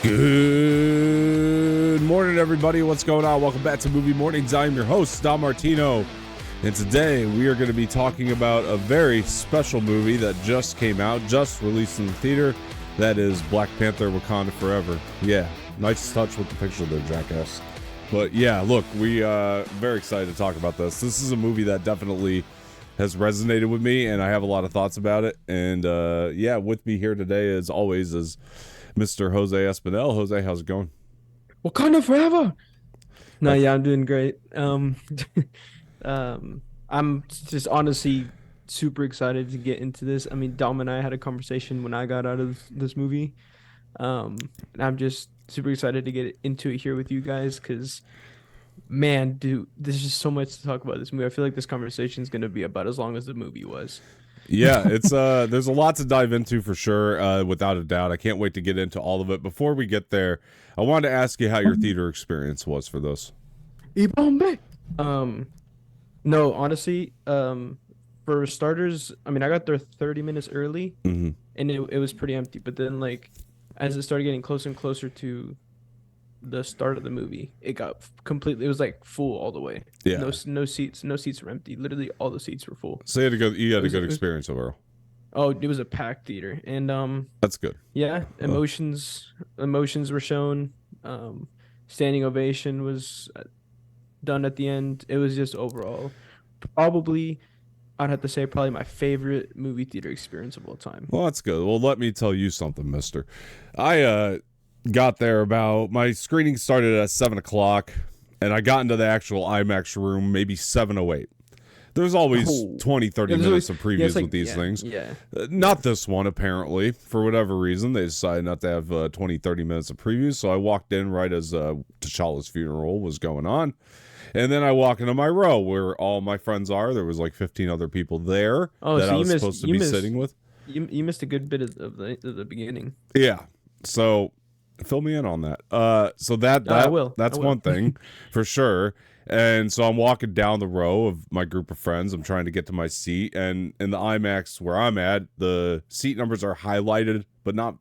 Good morning, everybody. What's going on? Welcome back to Movie Mornings. I'm your host, Don Martino, and today we are going to be talking about a very special movie that just came out, just released in the theater. That is Black Panther Wakanda Forever. Yeah, nice touch with the picture there, jackass. But yeah, look, we very excited to talk about this. This is a movie that definitely has resonated with me, and I have a lot of thoughts about it. And yeah, with me here today, as always, is Mr. Jose Espinel. Jose, how's it going? Wakanda Forever. No, yeah, I'm doing great. I'm just honestly super excited to get into this. I mean, Dom and I had a conversation when I got out of this movie. And I'm just super excited to get into it here with you guys because, man, dude, there's just so much to talk about this movie. I feel like this conversation is going to be about as long as the movie was. Yeah, it's there's a lot to dive into for sure, without a doubt. I can't wait to get into all of it. Before we get there, I wanted to ask you how your theater experience was for this. Ibombe. No, honestly, for starters, I mean, I got there 30 minutes early, and it was pretty empty. But then, like, as it started getting closer and closer to the start of the movie, it got completely. It was like full all the way. Yeah, no seats were empty. Literally, all the seats were full. So you had a good experience overall. Oh, it was a packed theater, and that's good. Yeah, emotions were shown. Standing ovation was done at the end. It was just overall, probably, I'd have to say probably my favorite movie theater experience of all time. Well, that's good. Well, let me tell you something, mister. I got there about, my screening started at 7 o'clock, and I got into the actual IMAX room maybe 7:08. There's always 20-30 minutes of previews with these things. Yeah. Not this one, apparently. For whatever reason, they decided not to have 20-30 minutes of previews, so I walked in right as T'Challa's funeral was going on. And then I walk into my row where all my friends are. There was like 15 other people there that I was supposed to be sitting with. You missed a good bit of the beginning. Yeah. So fill me in on that. So that's one thing for sure. And so I'm walking down the row of my group of friends. I'm trying to get to my seat. And in the IMAX where I'm at, the seat numbers are highlighted, but not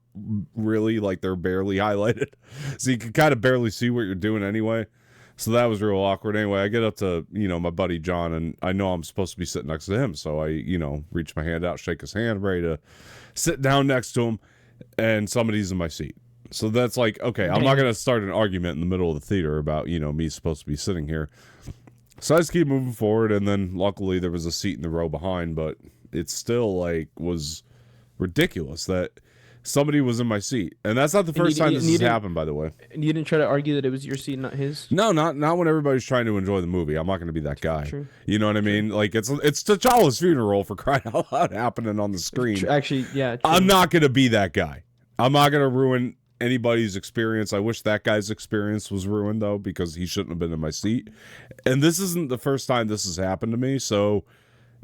really, like they're barely highlighted. So you can kind of barely see what you're doing anyway. So that was real awkward. Anyway, I get up to, my buddy John, and I know I'm supposed to be sitting next to him. So I, reach my hand out, shake his hand, ready to sit down next to him, and somebody's in my seat. So that's like, okay, I'm not going to start an argument in the middle of the theater about, me supposed to be sitting here. So I just keep moving forward, and then luckily there was a seat in the row behind, but it still, like, was ridiculous that somebody was in my seat. And that's not the first time this has happened, by the way. And you didn't try to argue that it was your seat, not his? No, not when everybody's trying to enjoy the movie. I'm not going to be that guy. True. You know what I mean? Like, it's T'Challa's funeral, for crying out loud, happening on the screen. Actually, yeah. True. I'm not going to be that guy. I'm not going to ruin anybody's experience. I wish that guy's experience was ruined, though, because he shouldn't have been in my seat. And this isn't the first time this has happened to me, so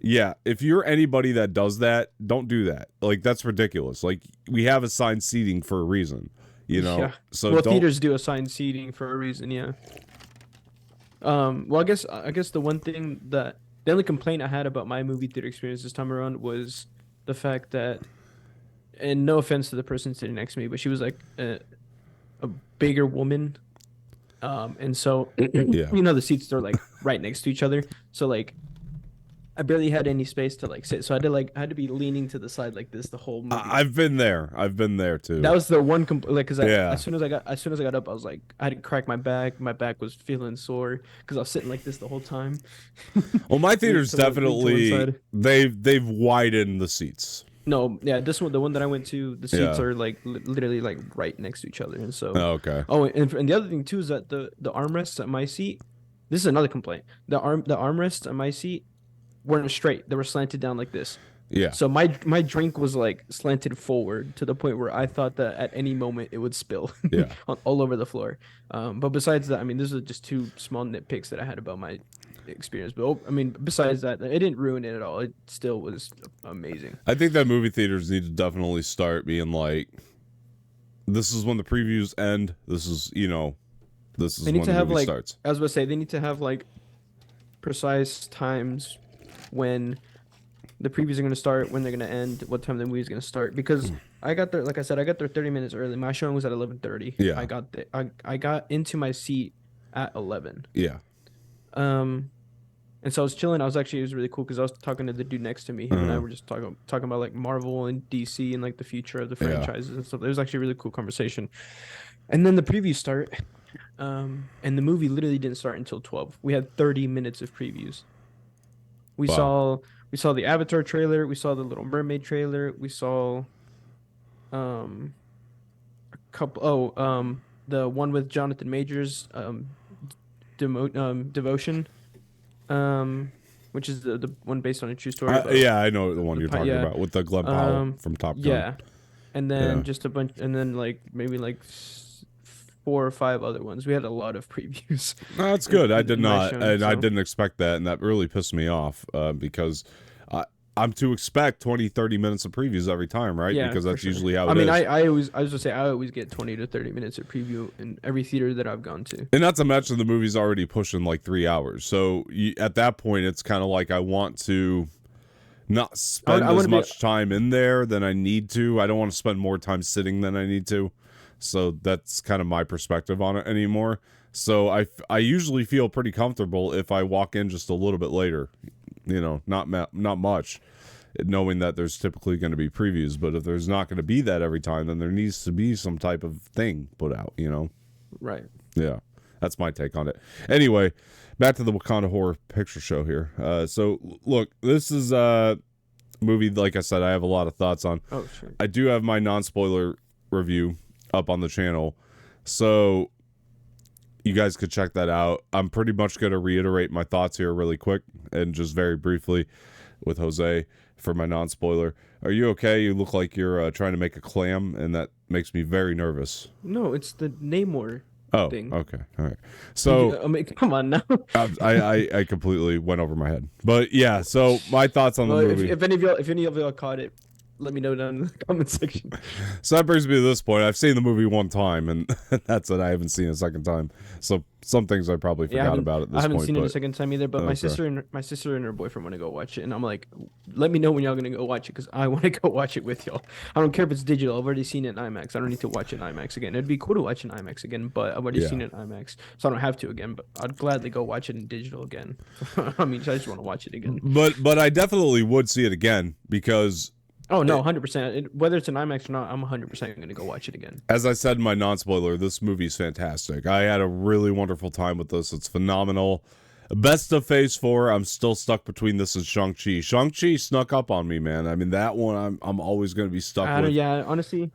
yeah, if you're anybody that does that, don't do that. Like, that's ridiculous. Like, we have assigned seating for a reason, Yeah. So theaters do assign seating for a reason, yeah. Well, I guess the only complaint I had about my movie theater experience this time around was the fact that, and no offense to the person sitting next to me, but she was like a bigger woman, and so yeah. The seats are like right next to each other, so like I barely had any space to like sit, so I had to be leaning to the side like this the whole movie. I've been there too. That was the one because as soon as I got up, I was like, I had to crack my back. My back was feeling sore because I was sitting like this the whole time. Well, my theater's definitely they've widened the seats. No, yeah, the one that I went to, the seats are like literally like right next to each other, and so. Oh, okay. Oh, and the other thing too is that the armrests at my seat. This is another complaint. The armrests at my seat weren't straight; they were slanted down like this. Yeah. So my drink was like slanted forward to the point where I thought that at any moment it would spill. Yeah. all over the floor. But besides that, I mean, these are just two small nitpicks that I had about my experience. But I mean, besides that, it didn't ruin it at all. It still was amazing. I think that movie theaters need to definitely start being like, this is when the previews end. This is this is when the movie starts. I was about to say, they need to have like precise times when the previews are gonna start, when they're gonna end, what time the movie's gonna start. Because I got there, like I said, I got there 30 minutes early. My showing was at 11:30. Yeah. I got into my seat at 11. Yeah. And so I was chilling. It was really cool because I was talking to the dude next to me. Him and I were just talking about like Marvel and DC and like the future of the franchises and stuff. It was actually a really cool conversation. And then the previews start. And the movie literally didn't start until 12. We had 30 minutes of previews. We saw the Avatar trailer, we saw the Little Mermaid trailer, we saw a couple the one with Jonathan Majors, Devotion, which is the one based on a true story. Yeah, I know the one you're talking about with the Glenn Powell from Top Gun. Yeah. And then just a bunch, and then like maybe like 4 or 5 other ones. We had a lot of previews. No, that's good. I did not, and I didn't expect that, and that really pissed me off because I'm to expect 20-30 minutes of previews every time, right? Yeah, because that's usually how it is. I was gonna say I always get 20 to 30 minutes of preview in every theater that I've gone to. And not to mention the movie's already pushing like 3 hours, so at that point it's kind of like I want to not spend as much time in there than I need to. I don't want to spend more time sitting than I need to. So that's kind of my perspective on it anymore. So I usually feel pretty comfortable if I walk in just a little bit later, not much, knowing that there's typically going to be previews. But if there's not going to be that every time, then there needs to be some type of thing put out, Right. Yeah, that's my take on it. Anyway, back to the Wakanda Horror Picture Show here. So look, this is a movie, like I said, I have a lot of thoughts on. Oh, sure. I do have my non-spoiler review up on the channel, so you guys could check that out. I'm pretty much going to reiterate my thoughts here really quick and just very briefly with Jose for my non-spoiler. Are you okay? You look like you're trying to make a clam, and that makes me very nervous. No, it's the Namor thing. Okay, all right. So come on now. I completely went over my head, but yeah. So my thoughts on the movie. If any of y'all caught it, let me know down in the comment section. So that brings me to this point. I've seen the movie one time, and that's it. I haven't seen it a second time. So some things I probably forgot about at this point. I haven't seen it a second time either, but my sister and her boyfriend want to go watch it, and I'm like, let me know when y'all going to go watch it, because I want to go watch it with y'all. I don't care if it's digital. I've already seen it in IMAX. I don't need to watch it in IMAX again. It'd be cool to watch it in IMAX again, but I've already seen it in IMAX, so I don't have to again, but I'd gladly go watch it in digital again. I just want to watch it again. But I definitely would see it again, because... Oh, no, 100%. Whether it's an IMAX or not, I'm 100% going to go watch it again. As I said in my non-spoiler, this movie's fantastic. I had a really wonderful time with this. It's phenomenal. Best of Phase 4, I'm still stuck between this and Shang-Chi. Shang-Chi snuck up on me, man. I mean, that one I'm always going to be stuck with. Yeah, honestly,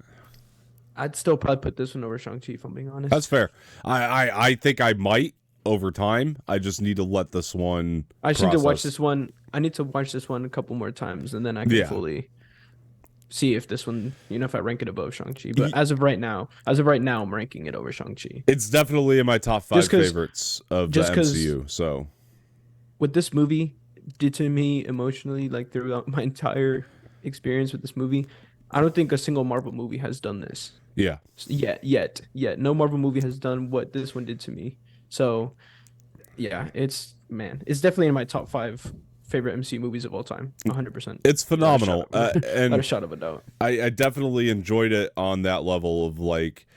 I'd still probably put this one over Shang-Chi, if I'm being honest. That's fair. I think I might over time. I just need to let this one process. need to watch this one. I need to watch this one a couple more times, and then I can fully... see if this one, if I rank it above Shang-Chi. But as of right now, I'm ranking it over Shang-Chi. It's definitely in my top 5 favorites of the MCU. So, what this movie did to me emotionally, like throughout my entire experience with this movie, I don't think a single Marvel movie has done this. Yeah. Yet. No Marvel movie has done what this one did to me. So, yeah, it's definitely in my top 5 favorite MCU movies of all time. 100%. It's phenomenal. And not a shot of a doubt. I definitely enjoyed it on that level of like,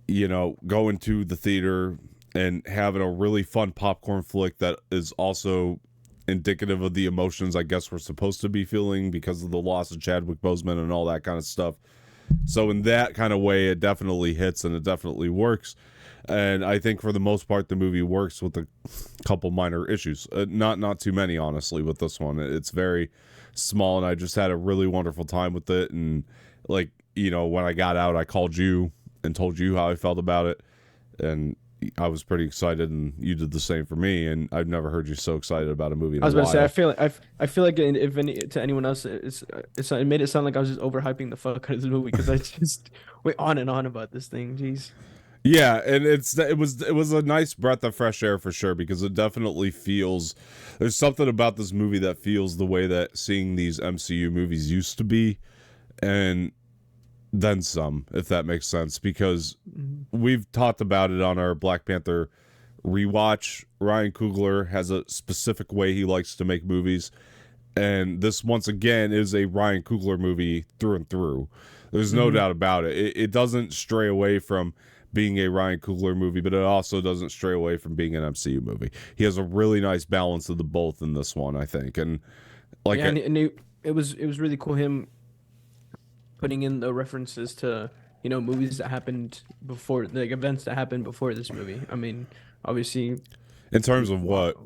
going to the theater and having a really fun popcorn flick that is also indicative of the emotions I guess we're supposed to be feeling because of the loss of Chadwick Boseman and all that kind of stuff. So in that kind of way, it definitely hits and it definitely works. And I think for the most part, the movie works with a couple minor issues. Not too many, honestly, with this one. It's very small, and I just had a really wonderful time with it. And, like, when I got out, I called you and told you how I felt about it. And I was pretty excited, and you did the same for me. And I've never heard you so excited about a movie in a while. I was about to say, I feel like to anyone else, it made it sound like I was just overhyping the fuck out of this movie, because I just went on and on about this thing. Jeez. Yeah, and it was a nice breath of fresh air for sure, because it definitely feels, there's something about this movie that feels the way that seeing these MCU movies used to be, and then some, if that makes sense, because we've talked about it on our Black Panther rewatch. Ryan Coogler has a specific way he likes to make movies, And this, once again, is a Ryan Coogler movie through and through. There's no doubt about it. It doesn't stray away from being a Ryan Coogler movie, but it also doesn't stray away from being an MCU movie. He has a really nice balance of the both in this one, I think. And like, yeah, and it was really cool him putting in the references to, you know, movies that happened before, like events that happened before this movie. I mean, obviously, in terms of what?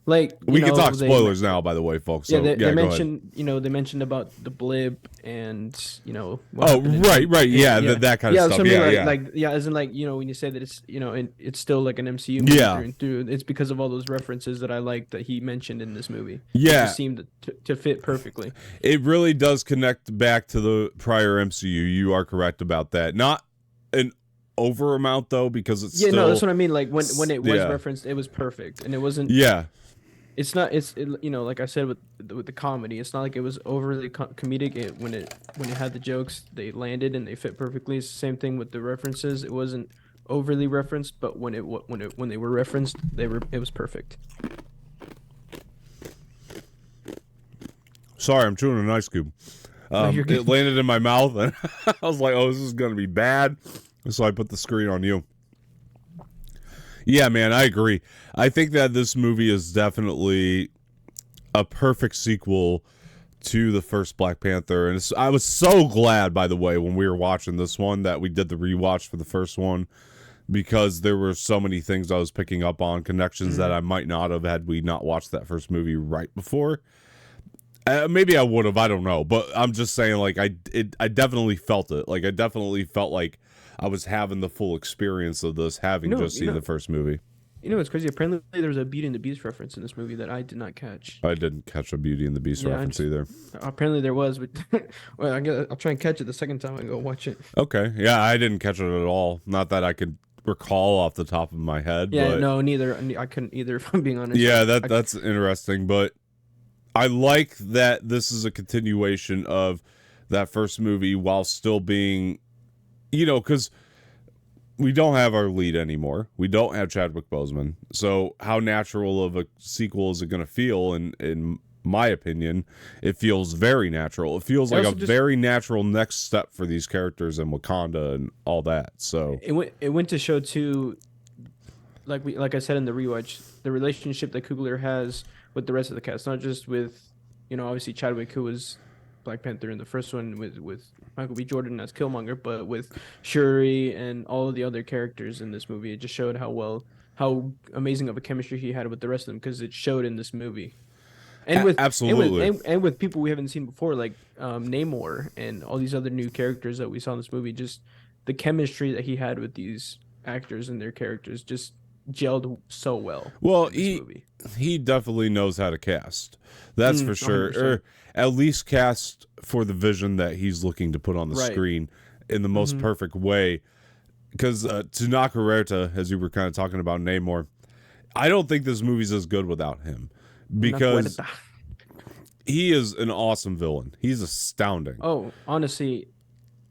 Like, we can talk spoilers now, by the way, folks. So, they mentioned, you know, they mentioned about the blip and, you know. Right, yeah, that kind of stuff. Yeah, as in, like, you know, when you say that it's, you know, it's still like an MCU movie through and through, it's because of all those references that I like that he mentioned in this movie. Yeah, it just seemed to fit perfectly. It really does connect back to the prior MCU. You are correct about that. Not an over amount though, because it's no, that's what I mean. Like when it was referenced, it was perfect, and it wasn't. Yeah. It's not. You know, like I said with the comedy, it's not like it was overly comedic. When it had the jokes, they landed and they fit perfectly. It's the same thing with the references. It wasn't overly referenced, but when they were referenced, it was perfect. Sorry, I'm chewing an ice cube. It landed in my mouth, and I was like, "Oh, this is gonna be bad." So I put the screen on you. Yeah, man, I agree. I think that this movie is definitely a perfect sequel to the first Black Panther. And I was so glad, by the way, when we were watching this one, that we did the rewatch for the first one, because there were so many things I was picking up on, connections that I might not have had we not watched that first movie right before. Maybe I would have, I don't know. But I'm just saying, like, I definitely felt it. Like, I definitely felt like I was having the full experience of this, having just seen the first movie. You know, it's crazy. Apparently, there was a Beauty and the Beast reference in this movie that I did not catch. I didn't catch a Beauty and the Beast reference either. Apparently, there was, but well, I'll try and catch it the second time I go watch it. Okay, yeah, I didn't catch it at all. Not that I could recall off the top of my head. Yeah, but... no, neither. I couldn't either, if I'm being honest. Yeah, that's interesting, but I like that this is a continuation of that first movie while still being, you know, because we don't have our lead anymore. We don't have Chadwick Boseman. So how natural of a sequel is it going to feel? In my opinion, it feels very natural. It feels like a very natural next step for these characters in Wakanda and all that. So it went to show too, like I said in the rewatch, the relationship that Coogler has with the rest of the cast, not just with, you know, obviously Chadwick, who was Black Panther in the first one, with Michael B. Jordan as Killmonger, but with Shuri and all of the other characters in this movie. It just showed how amazing of a chemistry he had with the rest of them, because it showed in this movie. And with absolutely, and with people we haven't seen before, like Namor and all these other new characters that we saw in this movie. Just the chemistry that he had with these actors and their characters just gelled so well. Well, he definitely knows how to cast. That's for sure. 100%. Or at least cast for the vision that he's looking to put on the screen in the most perfect way. Because Tenoch Huerta, as you were kind of talking about Namor, I don't think this movie's as good without him, because he is an awesome villain. He's astounding. Oh, honestly,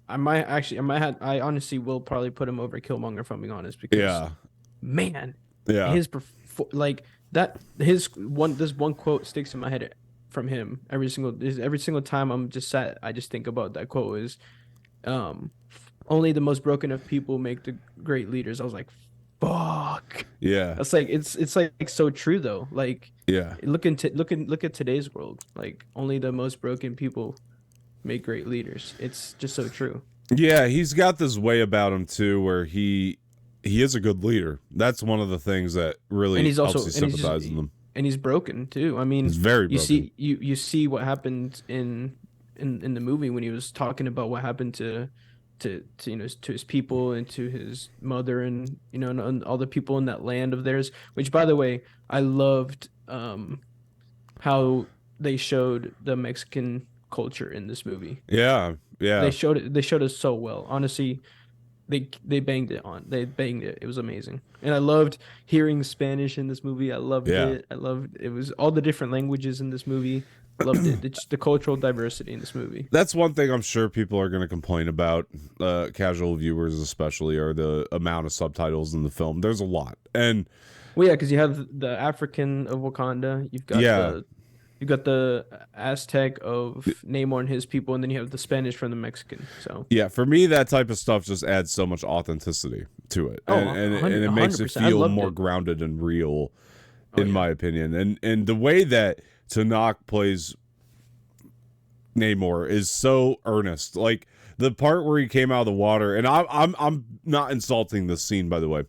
I honestly will probably put him over Killmonger, if I'm being honest, because man, his this one quote sticks in my head from him every single time I'm just sat. I just think about that quote is, only the most broken of people make the great leaders. I was like, fuck. Yeah. That's like it's like so true though. Like, yeah. Look at today's world. Like, only the most broken people make great leaders. It's just so true. Yeah, he's got this way about him too, where he is a good leader. That's one of the things that really helps you sympathize with him. And he's broken too. I mean, he's very broken. You see what happened in the movie when he was talking about what happened to you know, to his people and to his mother, and you know, and all the people in that land of theirs. Which, by the way, I loved how they showed the Mexican culture in this movie. Yeah. They showed us so well. Honestly, they banged it on. They banged it. It was amazing. And I loved hearing Spanish in this movie. I loved it. It was all the different languages in this movie. Loved it. The cultural diversity in this movie. That's one thing I'm sure people are going to complain about, casual viewers especially, are the amount of subtitles in the film. There's a lot. And well, yeah, because you have the African of Wakanda. You've got You got the Aztec of Namor and his people, and then you have the Spanish from the Mexican. So yeah, for me, that type of stuff just adds so much authenticity to it, and it makes it feel more grounded and real, in my opinion. And the way that Tenoch plays Namor is so earnest. Like the part where he came out of the water, and I'm not insulting this scene, by the way.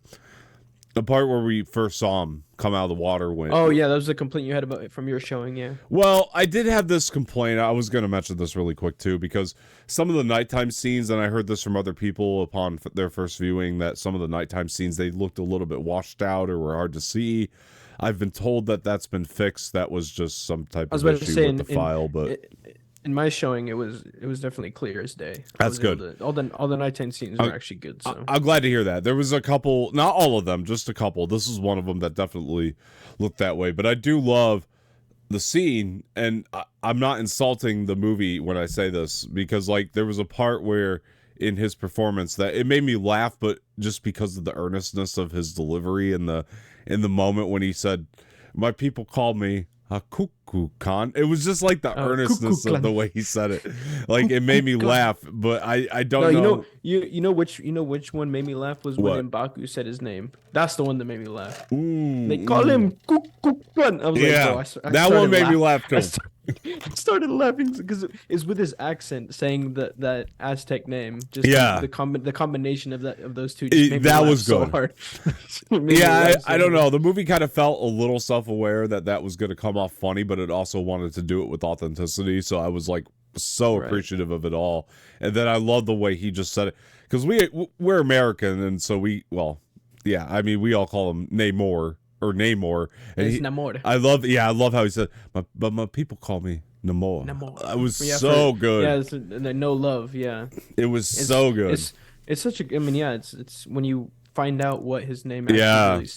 The part where we first saw him come out of the water when... Oh, yeah, that was the complaint you had about it from your showing, yeah. Well, I did have this complaint. I was going to mention this really quick, too, because some of the nighttime scenes, and I heard this from other people upon their first viewing, that some of the nighttime scenes, they looked a little bit washed out or were hard to see. I've been told that that's been fixed. That was just some type of issue with the file, but... In my showing, it was definitely clear as day. That's good. All the nighttime scenes were actually good. So I'm glad to hear that. There was a couple, not all of them, just a couple. This is one of them that definitely looked that way. But I do love the scene, and I'm not insulting the movie when I say this, because like there was a part where in his performance that it made me laugh, but just because of the earnestness of his delivery and in the moment when he said, "My people call me a cuckoo Khan." It was just like the earnestness of the way he said it. Like it made me laugh, but I don't know. You know which one made me laugh was when M'Baku said his name. That's the one that made me laugh. Ooh. They call him cuckoo Khan. I was like, bro, that one made me laugh too. I started laughing because it's with his accent saying that Aztec name. Just the combination of those two. Just made me laugh was so good. Hard. I don't know. The movie kind of felt a little self-aware that was going to come off funny, but it also wanted to do it with authenticity. So I was like so appreciative of it all. And then I love the way he just said it, because we're American, and so we all call him Namor. Or Namor. And Namor. I love how he said, but my people call me Namor. It was so good. Yeah, it's no love. Yeah, it was so good. It's such a. I mean, yeah, it's when you find out what his name actually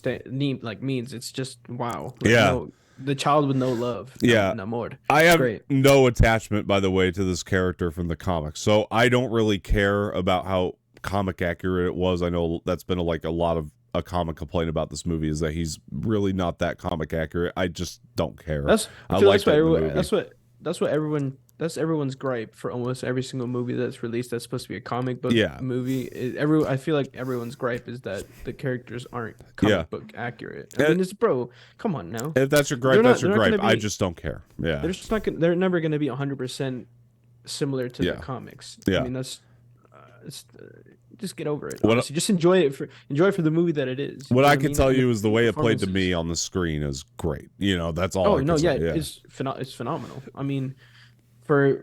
means. It's just wow. The child with no love. Yeah, Namor. I have no attachment, by the way, to this character from the comics, so I don't really care about how comic accurate it was. I know that's been a lot of a common complaint about this movie is that he's really not that comic accurate. I just don't care. That's everyone's gripe for almost every single movie that's released that's supposed to be a comic book movie. I feel like everyone's gripe is that the characters aren't comic book accurate. I mean, come on now. If that's your gripe, that's your gripe. I just don't care. Yeah, they're never going to be 100% similar to the comics. Yeah, I mean just get over it. Honestly. Just enjoy it for the movie that it is. What I can tell you is the way it played to me on the screen is great. That's all. It's phenomenal. I mean, for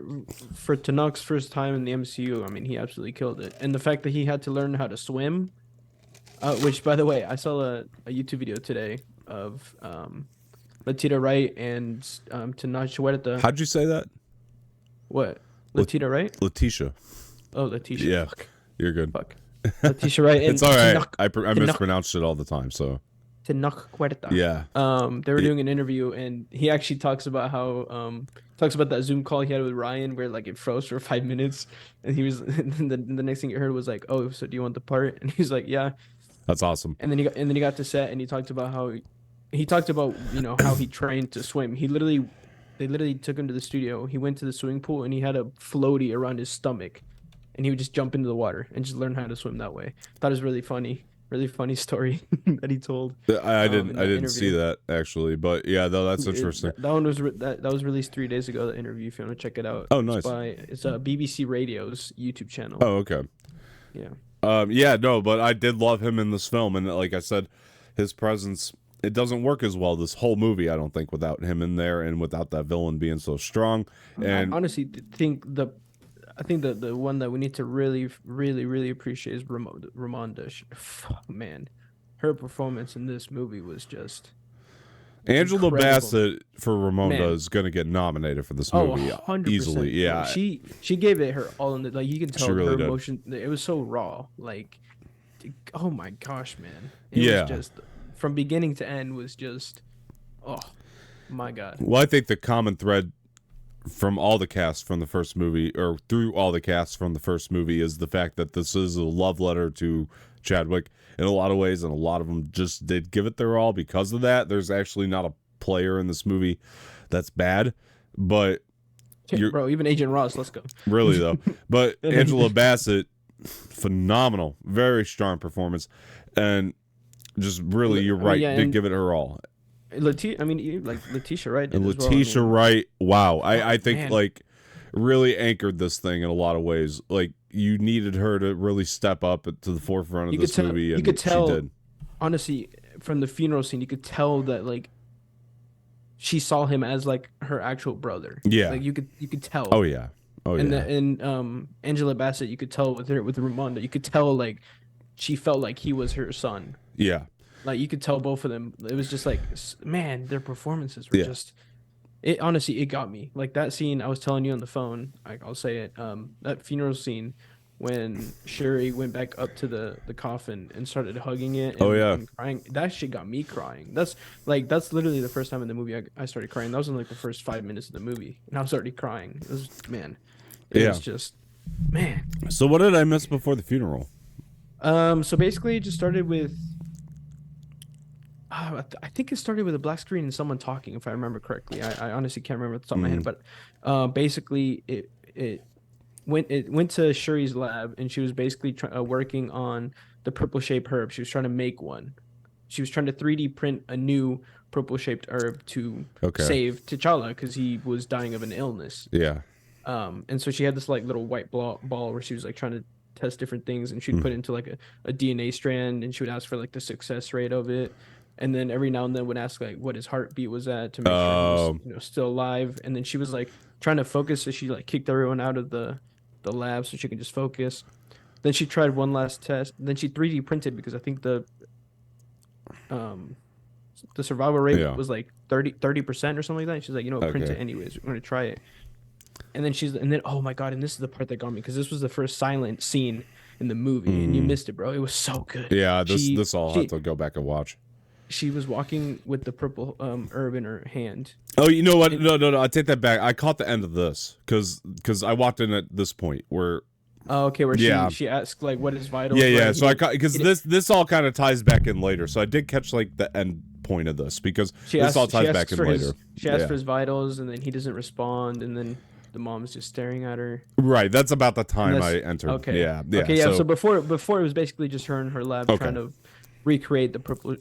Tenoch's first time in the MCU, I mean, he absolutely killed it. And the fact that he had to learn how to swim, which by the way, I saw a YouTube video today of Letitia Wright and Tenoch Huerta. How'd you say that? What? Letitia Wright? Letitia. Oh, Letitia. Yeah. Fuck. You're good. Fuck. Letitia Wright. It's all right. I mispronounced it all the time. So. Tenoch Huerta. Yeah. They were doing an interview, and he actually talks about how that Zoom call he had with Ryan where like it froze for 5 minutes, and he was the next thing you heard was like, "Oh, so do you want the part?" And he's like, "Yeah." That's awesome. And then he got to set, and he talked about how he trained to swim. They literally took him to the studio. He went to the swimming pool, and he had a floaty around his stomach. And he would just jump into the water and just learn how to swim that way. Thought it was really funny story that he told. I didn't see that actually, but yeah, though that's interesting. That one was that was released 3 days ago. The interview, if you want to check it out. Oh, nice. It's BBC Radio's YouTube channel. Oh, okay. Yeah. But I did love him in this film, and like I said, his presence. It doesn't work as well this whole movie, I don't think, without him in there and without that villain being so strong. And I honestly think the one that we need to really, really, really appreciate is Ramonda. Man, her performance in this movie was just Angela incredible. Bassett for Ramonda is going to get nominated for this movie 100%. easily. Yeah, she gave it her all in the you can tell really her did. emotion. It was so raw. Like, oh my gosh, man! It was just from beginning to end was just, oh my god. Well, I think the common thread from all the cast from the first movie, or through all the cast from the first movie, is the fact that this is a love letter to Chadwick in a lot of ways, and a lot of them just did give it their all because of that. There's actually not a player in this movie that's bad. But bro, even Agent Ross, let's go. Really though. But Angela Bassett, phenomenal, very strong performance, and just really, you're right, did give it her all. Letitia Wright did and as well. Letitia Wright, wow, I think man. Like really anchored this thing in a lot of ways. Like you needed her to really step up to the forefront of this movie, and you could tell, she did. Honestly, from the funeral scene, you could tell that like she saw him as like her actual brother. Yeah, like you could tell. Oh yeah, and Angela Bassett, you could tell with Ramonda, you could tell like she felt like he was her son. Yeah, like you could tell both of them. It was just like, man, their performances were just. It honestly, it got me. Like that scene I was telling you on the phone. I'll say it. That funeral scene when Shuri went back up to the coffin and started hugging it and crying. That shit got me crying. That's literally the first time in the movie I started crying. That was in like the first 5 minutes of the movie, and I was already crying. It was was just man. So what did I miss before the funeral? So basically it just started with I think it started with a black screen and someone talking, if I remember correctly. I honestly can't remember at the top of my head, but basically it went to Shuri's lab, and she was basically working on the purple shaped herb. She was trying to make one. She was trying to 3D print a new purple shaped herb to save T'Challa because he was dying of an illness. Yeah. And so she had this like little white ball where she was like trying to test different things, and she'd put into like a DNA strand, and she would ask for like the success rate of it. And then every now and then would ask like what his heartbeat was at to make sure he was still alive. And then she was like trying to focus, so she like kicked everyone out of the lab so she could just focus. Then she tried one last test. Then she 3D printed because I think the survival rate was like 30% or something like that. And she's like, print it anyways. We're gonna try it. And then oh my god, and this is the part that got me because this was the first silent scene in the movie, and you missed it, bro. It was so good. Yeah, this I'll have to go back and watch. She was walking with the purple herb in her hand. Oh, you know what? No, I take that back. I caught the end of this because I walked in at this point where. Oh, okay. Where she asked like what is vital. Yeah. So I caught because this all kind of ties back in later. So I did catch like the end point of this because this all ties back in later. She asked for his vitals, and then he doesn't respond, and then the mom's just staring at her. Right. That's about the time I entered. Okay. Yeah. Okay. Yeah. So before it was basically just her in her lab trying to recreate the purple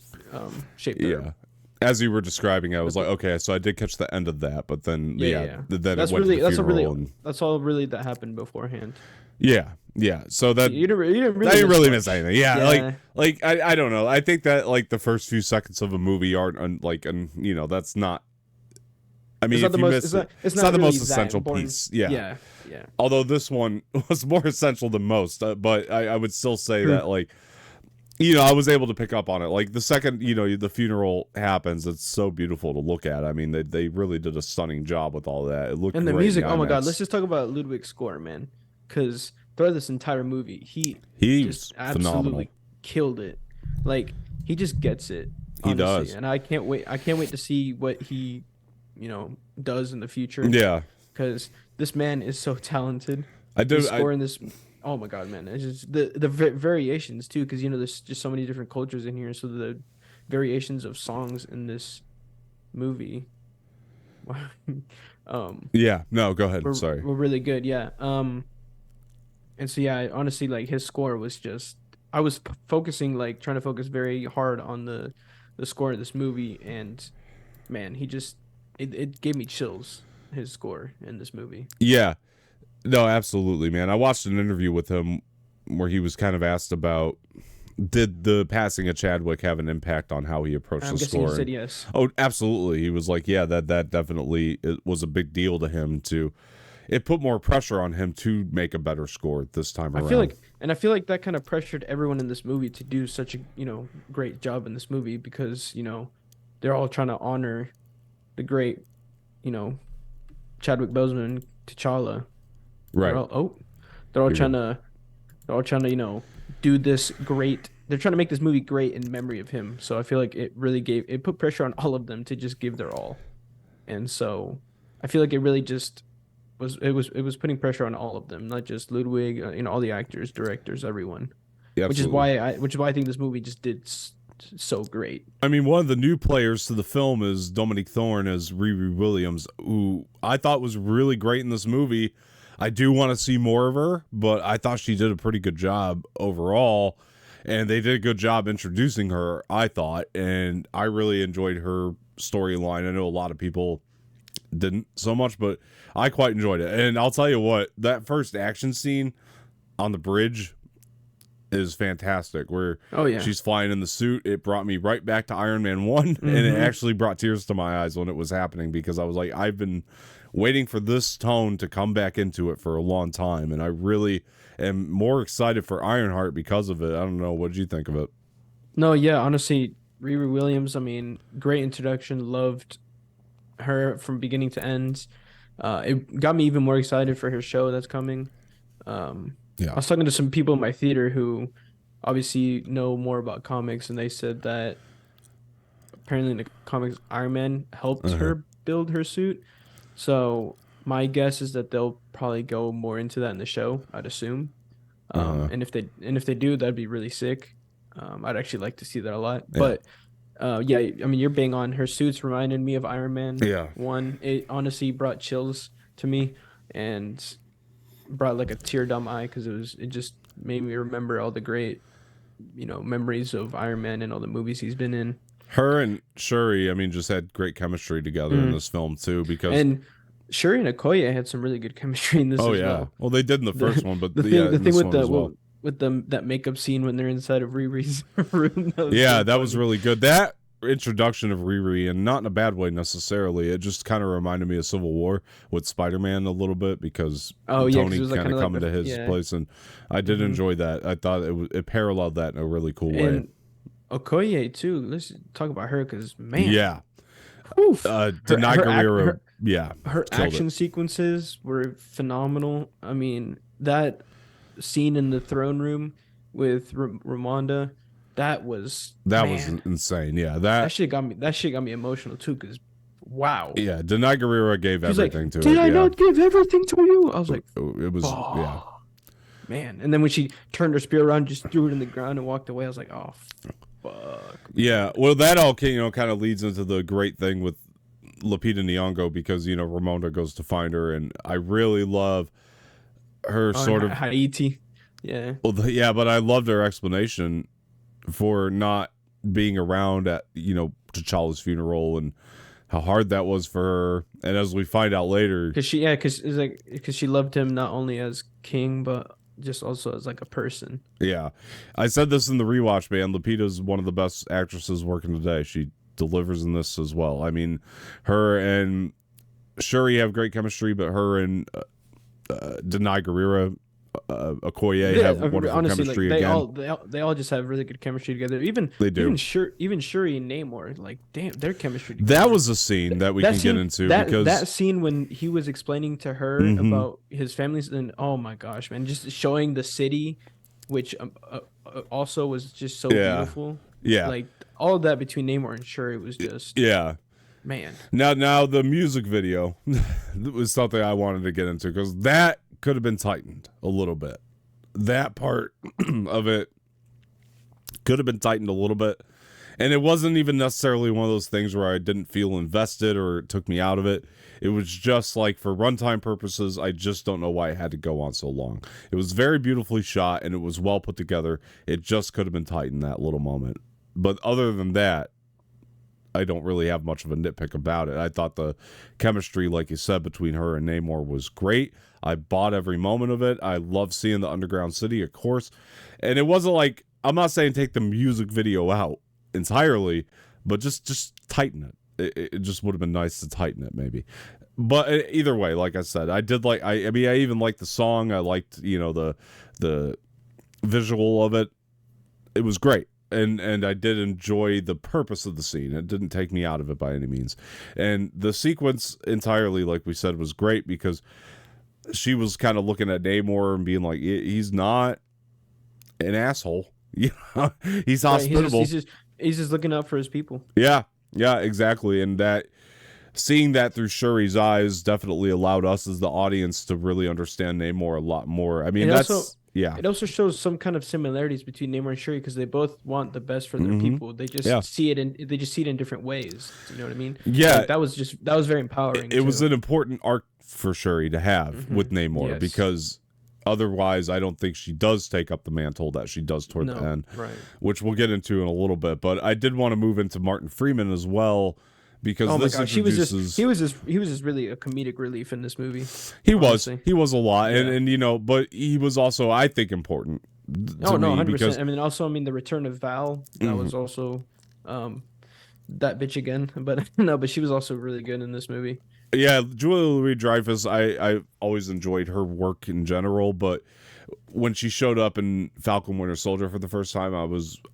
shape. Yeah. As you were describing, I was like, okay, so I did catch the end of that, but then then that's it went really to the funeral that's all really that happened beforehand. Yeah. So that you didn't really I didn't really miss anything. Yeah. Like I don't know. I think that like the first few seconds of a movie aren't that's not. I mean, it's not the most essential piece. Yeah. Although this one was more essential than most, but I would still say that like. I was able to pick up on it. Like the second, the funeral happens, it's so beautiful to look at. I mean, they really did a stunning job with all that. It looked and the great music. Oh my god, let's just talk about Ludwig's score, man. Because throughout this entire movie, he just absolutely phenomenal. Killed it. Like he just gets it. Honestly. He does, and I can't wait. I can't wait to see what he, does in the future. Yeah, because this man is so talented. He's scoring this. Oh my god, man! It's just the variations too, because there's just so many different cultures in here. So the variations of songs in this movie, yeah. No, go ahead. Sorry. Were really good. Yeah. And so honestly, like his score was just. I was focusing, like trying to focus very hard on the score of this movie, and man, he just it gave me chills. His score in this movie. Yeah. No, absolutely, man. I watched an interview with him where he was kind of asked about did the passing of Chadwick have an impact on how he approached the score? He said yes. Oh, absolutely. He was like, yeah, that definitely it was a big deal to him it put more pressure on him to make a better score this time around. I feel like that kind of pressured everyone in this movie to do such a, great job in this movie because, they're all trying to honor the great, Chadwick Boseman, T'Challa. Right. They're all trying to, do this great. They're trying to make this movie great in memory of him. So I feel like it really put pressure on all of them to just give their all. And so I feel like it really just was putting pressure on all of them, not just Ludwig, all the actors, directors, everyone. Yeah, which is why I think this movie just did so great. I mean, one of the new players to the film is Dominique Thorne as Riri Williams, who I thought was really great in this movie. I do want to see more of her, but I thought she did a pretty good job overall, and they did a good job introducing her, I thought, and I really enjoyed her storyline. I know a lot of people didn't so much, but I quite enjoyed it. And I'll tell you what, that first action scene on the bridge is fantastic, where she's flying in the suit. It brought me right back to Iron Man 1, and it actually brought tears to my eyes when it was happening, because I was like, I've been waiting for this tone to come back into it for a long time, and I really am more excited for Ironheart because of it. I don't know, what did you think of it? No, yeah, honestly, Riri Williams, I mean, great introduction. Loved her from beginning to end. It got me even more excited for her show that's coming. I was talking to some people in my theater who obviously know more about comics, and they said that apparently in the comics, Iron Man helped her build her suit. So my guess is that they'll probably go more into that in the show, I'd assume. And if they do, that'd be really sick. I'd actually like to see that a lot. Yeah. But yeah, I mean, you're bang on. Her suits reminded me of Iron Man 1. It honestly brought chills to me and brought like a tear down my eye, because it just made me remember all the great, memories of Iron Man and all the movies he's been in. Her and Shuri, I mean, just had great chemistry together in this film too, and Shuri and Okoye had some really good chemistry in this as well. Well, they did in the first one, but the thing with that makeup scene when they're inside of Riri's room. That was really good. That introduction of Riri, and not in a bad way necessarily, it just kind of reminded me of Civil War with Spider-Man a little bit, because Tony kind of coming to his place, and I did enjoy that. I thought it paralleled that in a really cool way. Okoye too. Let's talk about her, because man, Denai Guerrero, her action sequences were phenomenal. I mean, that scene in the throne room with Ramonda, that was insane. Yeah, that shit got me emotional too, because wow. Yeah, Denai Guerrero gave everything to it. Did I not give everything to you? I was like, it was man. And then when she turned her spear around, just threw it in the ground and walked away, I was like, oh fuck. Yeah, well, that all kind of leads into the great thing with Lupita Nyong'o, because Ramonda goes to find her, and I really love her sort of Haiti. Yeah. Well, but I loved her explanation for not being around at T'Challa's funeral, and how hard that was for her. And as we find out later, because she loved him not only as king, but just also as like a person. Yeah, I said this in the rewatch, man. Lupita's one of the best actresses working today. She delivers in this as well. I mean, her and Shuri have great chemistry, but her and Denai Guerrero, Okoye have wonderful chemistry again. They all just have really good chemistry together. Even Shuri and Namor, like, damn, their chemistry together. That was a scene that we can get into, because that scene when he was explaining to her about his family's, and oh my gosh, man, just showing the city, which also was just so beautiful. Yeah, like all of that between Namor and Shuri was just man. Now the music video was something I wanted to get into, because that could have been tightened a little bit. That part of it could have been tightened a little bit, and it wasn't even necessarily one of those things where I didn't feel invested or it took me out of it. It was just like, for runtime purposes, I just don't know why it had to go on so long. It was very beautifully shot, and it was well put together. It just could have been tightened that little moment. But other than that, I don't really have much of a nitpick about it. I thought the chemistry, like you said, between her and Namor was great. I bought every moment of it. I love seeing the underground city, of course. And it wasn't like, I'm not saying take the music video out entirely, but just tighten it. It just would have been nice to tighten it, maybe. But either way, like I said, I did like, I mean, I even liked the song. I liked, the visual of it. It was great. And I did enjoy the purpose of the scene. It didn't take me out of it by any means. And the sequence entirely, like we said, was great, because she was kind of looking at Namor and being like, he's not an asshole. He's hospitable. He's just looking out for his people. Yeah, exactly. And that, seeing that through Shuri's eyes definitely allowed us as the audience to really understand Namor a lot more. I mean, Yeah. It also shows some kind of similarities between Namor and Shuri because they both want the best for their people. They just see it in different ways. You know what I mean? Yeah. Like, that was very empowering. It was an important arc for Shuri to have with Namor because otherwise I don't think she does take up the mantle that she does toward the end. Right. Which we'll get into in a little bit. But I did want to move into Martin Freeman as well. Because oh my gosh, he was just really a comedic relief in this movie. He was a lot, and you know, but he was also, I think, important. Oh no, 100%. I mean, also, the return of Val, that was also, that bitch again. But no, but she was also really good in this movie. Yeah, Julia Louis-Dreyfus, I always enjoyed her work in general, but when she showed up in Falcon Winter Soldier for the first time,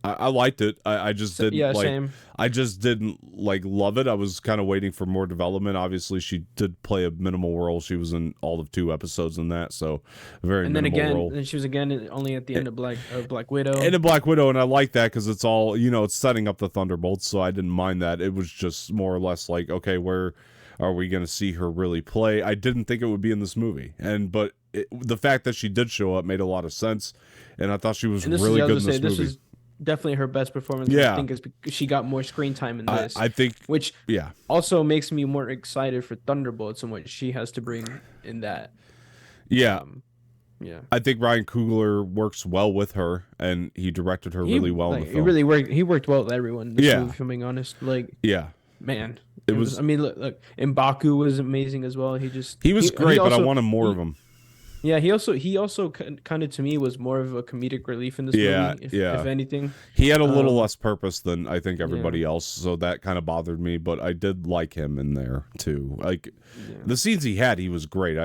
I liked it. I just didn't same. I just didn't love it. I was kind of waiting for more development. Obviously, she did play a minimal role. She was in all of 2 episodes in that, so a very minimal role. And she was again only at the end of Black Widow. And Black Widow, and I like that because it's all, it's setting up the Thunderbolts, so I didn't mind that. It was just more or less like, okay, where are we going to see her really play? I didn't think it would be in this movie, but the fact that she did show up made a lot of sense, and I thought she was really good in this movie. This is definitely her best performance. Yeah. I think is because she got more screen time in this. I think, which also makes me more excited for Thunderbolts and what she has to bring in that. Yeah. I think Ryan Coogler works well with her, and he directed her really well in the film. He worked well with everyone in this movie, if I'm being honest. Man. It was. Look, M'Baku was amazing as well. He was great, but I wanted more of him. Yeah, he also kind of, to me, was more of a comedic relief in this movie. If anything, he had a little less purpose than I think everybody else, so that kind of bothered me. But I did like him in there too. The scenes he had, he was great.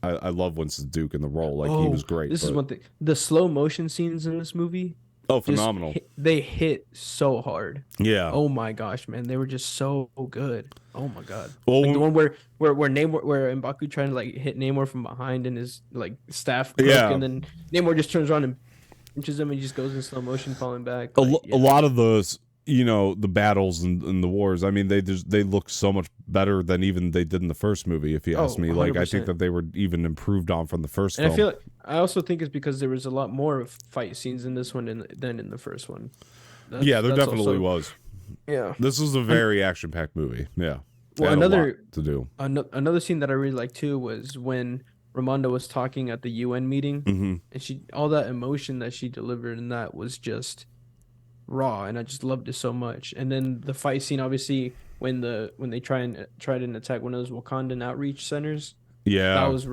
I love Winston Duke in the role. He was great. This is one thing. The slow motion scenes in this movie. Oh, phenomenal. They hit so hard. Yeah. Oh my gosh, man. They were just so good. Oh my god. Well, the one where M'Baku trying to hit Namor from behind and his staff crook, and then Namor just turns around and punches him and he just goes in slow motion falling back. A lot of those, the battles and the wars, they look so much better than even they did in the first movie, if you ask me. 100%. I think that they were even improved on from the first film. I also think it's because there was a lot more of fight scenes in this one than in the first one. There definitely was. Yeah. This was a very action-packed movie. Yeah. Well, another to do. Another scene that I really liked too was when Ramonda was talking at the UN meeting, and all that emotion that she delivered, and that was just raw, and I just loved it so much. And then the fight scene, obviously, when they try and attack one of those Wakandan outreach centers. Yeah, that was a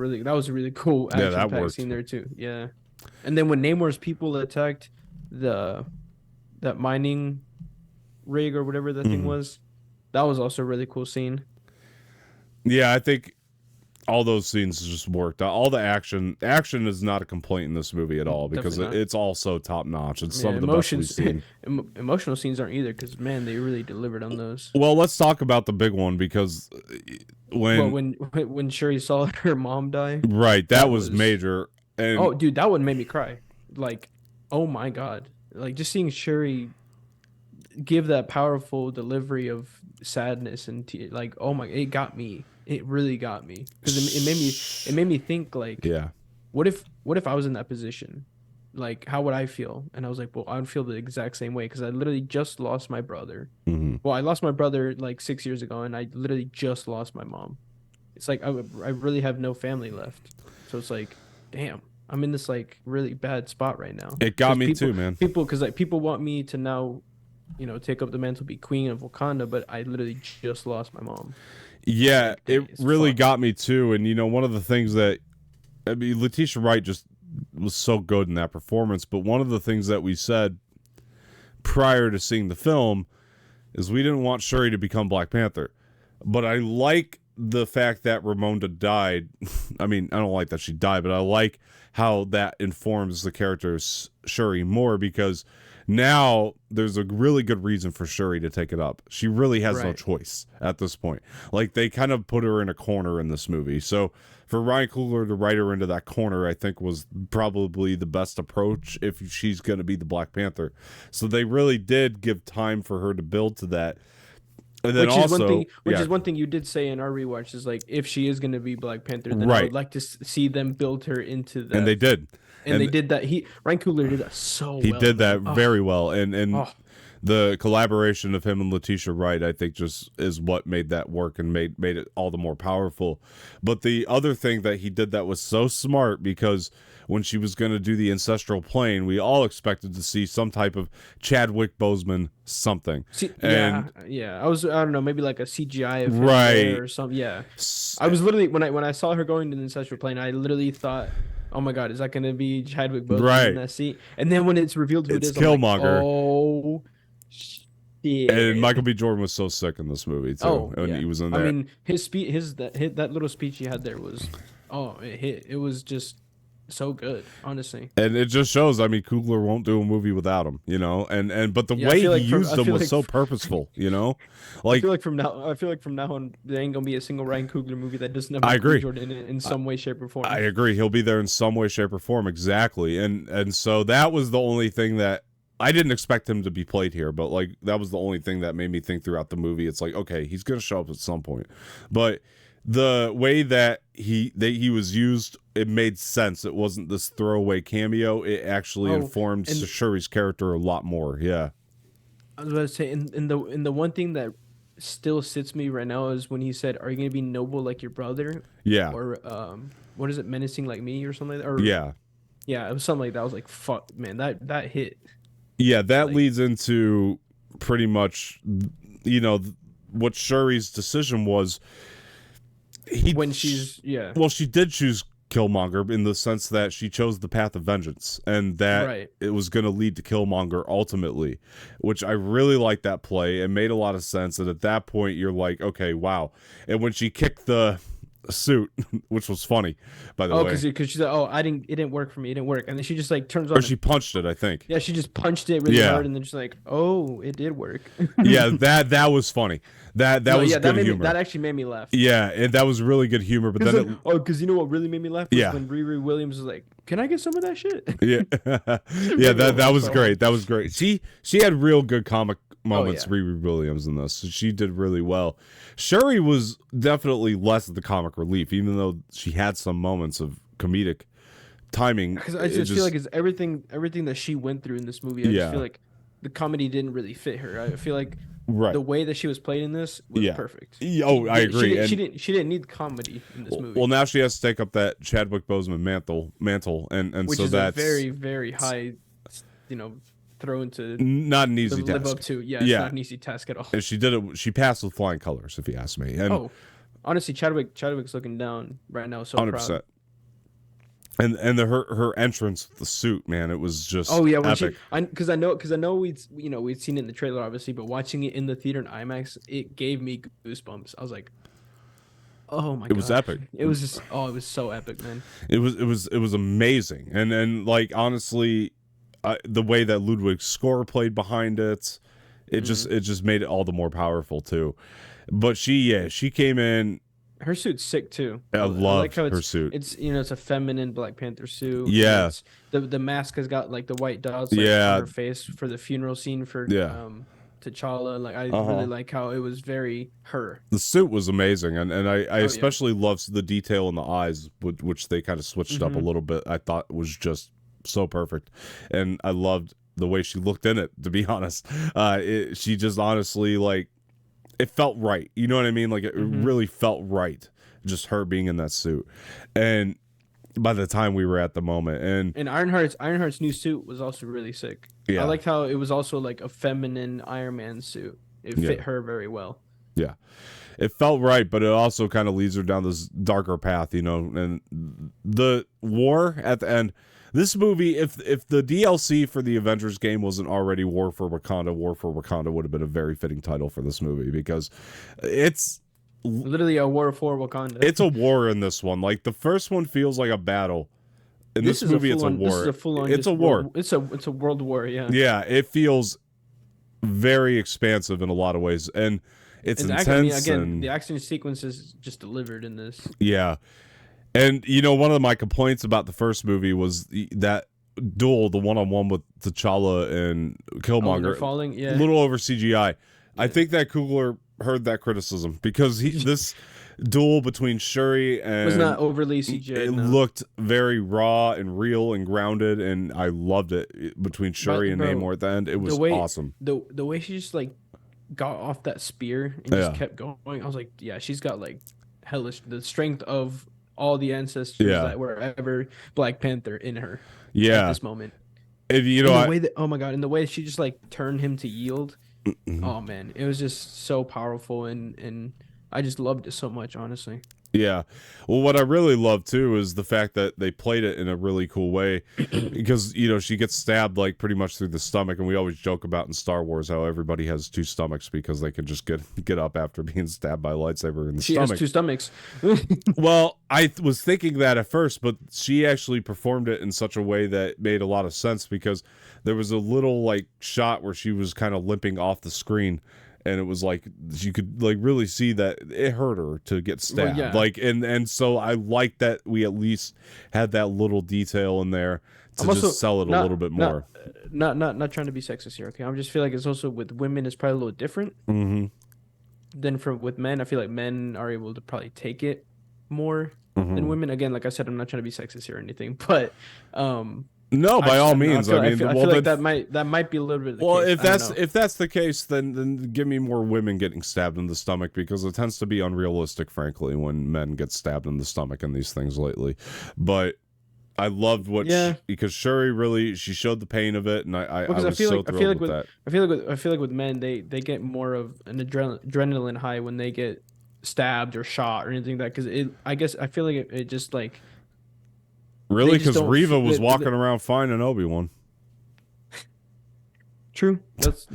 really cool action-packed scene there too. Yeah, and then when Namor's people attacked that mining rig or whatever that thing was, that was also a really cool scene. Yeah, I think all those scenes just worked. All the action is not a complaint in this movie at all because it's all so top notch. It's some of the best we've seen. Emotional scenes aren't either because, man, they really delivered on those. Well, let's talk about the big one because when Shuri saw her mom die, right? That was major. And dude, that one made me cry. Oh my god! Just seeing Shuri give that powerful delivery of sadness and it got me. It really got me because it made me think what if I was in that position, how would I feel? And I was like, well, I would feel the exact same way because I literally just lost my brother. Well, I lost my brother 6 years ago, and I literally just lost my mom. It's I really have no family left, so it's damn, I'm in this really bad spot right now. It got me too, man. People want me to now, take up the mantle, be queen of Wakanda, but I literally just lost my mom. Yeah, it really got me too. And one of the things that Letitia Wright just was so good in that performance, but one of the things that we said prior to seeing the film is we didn't want Shuri to become Black Panther. But I like the fact that Ramonda died. I don't like that she died, but I like how that informs the character Shuri more because now there's a really good reason for Shuri to take it up. She really has no choice at this point. They kind of put her in a corner in this movie. So for Ryan Coogler to write her into that corner, I think was probably the best approach if she's going to be the Black Panther. So they really did give time for her to build to that. And then which is one thing you did say in our rewatch is like if she is going to be Black Panther, then I would like to see them build her into that. And they did. And they did that. Ryan Coogler did that so well. He did that very well. And the collaboration of him and Letitia Wright, I think, just is what made that work and made it all the more powerful. But the other thing that he did that was so smart, because when she was going to do the ancestral plane, we all expected to see some type of Chadwick Boseman something. I don't know, maybe like a CGI of him or something. Yeah, I was literally when I saw her going to the ancestral plane, I literally thought, oh my God, is that going to be Chadwick Boseman in that seat? And then when it's revealed who it is, Killmonger. I'm like, oh. Yeah. And Michael B. Jordan was so sick in this movie too. He was in there. I mean, that little speech he had there was, it hit. It was just so good, honestly. And it just shows. I mean, Coogler won't do a movie without him, but the way he used them was so purposeful, Like, I feel like from now on, there ain't gonna be a single Ryan Coogler movie that doesn't have Michael B. Jordan in some way, shape, or form. I agree. He'll be there in some way, shape, or form. Exactly. And so that was the only thing that. I didn't expect him to be played here, but like that was the only thing that made me think throughout the movie. It's like, okay, he's gonna show up at some point, but the way that he was used, it made sense. It wasn't this throwaway cameo. It actually informed Shuri's character a lot more. Yeah, I was about to say, in the one thing that still sits me right now is when he said, "Are you gonna be noble like your brother?" Yeah, or what is it, menacing like me, or something like that? Or, yeah, it was something like that. I was like, "Fuck, man, that hit." Yeah, that leads into pretty much, what Shuri's decision was. She did choose Killmonger in the sense that she chose the path of vengeance, and that it was going to lead to Killmonger ultimately, which I really liked that play. It made a lot of sense, and at that point, you're like, okay, wow. And when she kicked the suit, which was funny, by the way. Because she said, it didn't work for me. It didn't work. And then she just like turns on. Or she punched it, I think. Yeah, she just punched it really hard, and then she's like, oh, it did work. Yeah, that was funny. That was good humor. That actually made me laugh. Yeah, and that was really good humor. But then because you know what really made me laugh was when Riri Williams was like, "Can I get some of that shit?" Yeah, that was great. That was great. She had real good comic moments. Riri Williams in this, she did really well. Shuri was definitely less of the comic relief, even though she had some moments of comedic timing. Because I just feel like it's everything that she went through in this movie. I just feel like the comedy didn't really fit her. I feel like the way that she was played in this was perfect. I agree. She didn't need comedy in this movie. Well, now she has to take up that Chadwick Boseman mantle, and which so is that's a very, very high, throw into not an easy live task. Up to. It's not an easy task at all. And she did it. She passed with flying colors, if you ask me. And honestly, Chadwick's looking down right now. So 100%. And her entrance with the suit, man, it was just epic. Because I know we'd seen it in the trailer, obviously, but watching it in the theater in IMAX, it gave me goosebumps. I was like, oh my god, it was epic. It was just it was so epic, man. It was amazing, and like honestly, the way that Ludwig's score played behind it, it just made it all the more powerful too. But she came in. Her suit's sick too. I love her suit. It's it's a feminine Black Panther suit. Yeah. The mask has got like the white dots on her face for the funeral scene for T'Challa. Like I really like how it was very her. The suit was amazing, and I especially loved the detail in the eyes, which they kind of switched up a little bit. I thought was just so perfect, and I loved the way she looked in it. To be honest, she just honestly like. It felt right. You know what I mean? Like it really felt right. Just her being in that suit. And by the time we were at the moment and Ironheart's new suit was also really sick. Yeah. I liked how it was also like a feminine Iron Man suit. It fit her very well. Yeah. It felt right, but it also kind of leads her down this darker path, and the war at the end. This movie, if the DLC for the Avengers game wasn't already War for Wakanda would have been a very fitting title for this movie, because it's literally a war for Wakanda. It's a war in this one. Like the first one feels like a battle. In this movie, it's a war. This is a full-on it's a war. It's a world war. Yeah. Yeah, it feels very expansive in a lot of ways, and it's intense. The action sequence is just delivered in this. Yeah. And, one of my complaints about the first movie was that duel, the one-on-one with T'Challa and Killmonger, falling, a little over CGI. I think that Coogler heard that criticism because this duel between Shuri and was not overly CGI. It looked very raw and real and grounded, and I loved it between Shuri and Namor at the end. It was awesome. The way she just like got off that spear and just kept going. I was like, yeah, she's got like hellish the strength of all the ancestors that were ever Black Panther in her. At this moment. If you know, oh my god, and the way she just like turned him to yield. Oh man, it was just so powerful, and I just loved it so much, honestly. Yeah. Well, what I really love too is the fact that they played it in a really cool way because, you know, she gets stabbed like pretty much through the stomach. And we always joke about in Star Wars how everybody has two stomachs because they can just get up after being stabbed by a lightsaber in the stomach. She has two stomachs. Well, I was thinking that at first, but she actually performed it in such a way that made a lot of sense because there was a little like shot where she was kind of limping off the screen. And it was like you could like really see that it hurt her to get stabbed. Well, like and so I like that we at least had that little detail in there to just sell it a little bit more. Not trying to be sexist here, okay? I just feel like it's also with women it's probably a little different than with men. I feel like men are able to probably take it more than women. Again, like I said, I'm not trying to be sexist here or anything, but no, by all means. I feel like that might be a little bit. Well, if that's the case, then give me more women getting stabbed in the stomach because it tends to be unrealistic, frankly, when men get stabbed in the stomach in these things lately. But I loved because Shuri really she showed the pain of it, and I was so thrilled with that. I feel like with men they get more of an adrenaline high when they get stabbed or shot or anything like that because I guess I feel like it just like. Really? Because Reva was walking around fine in Obi-Wan. True. That's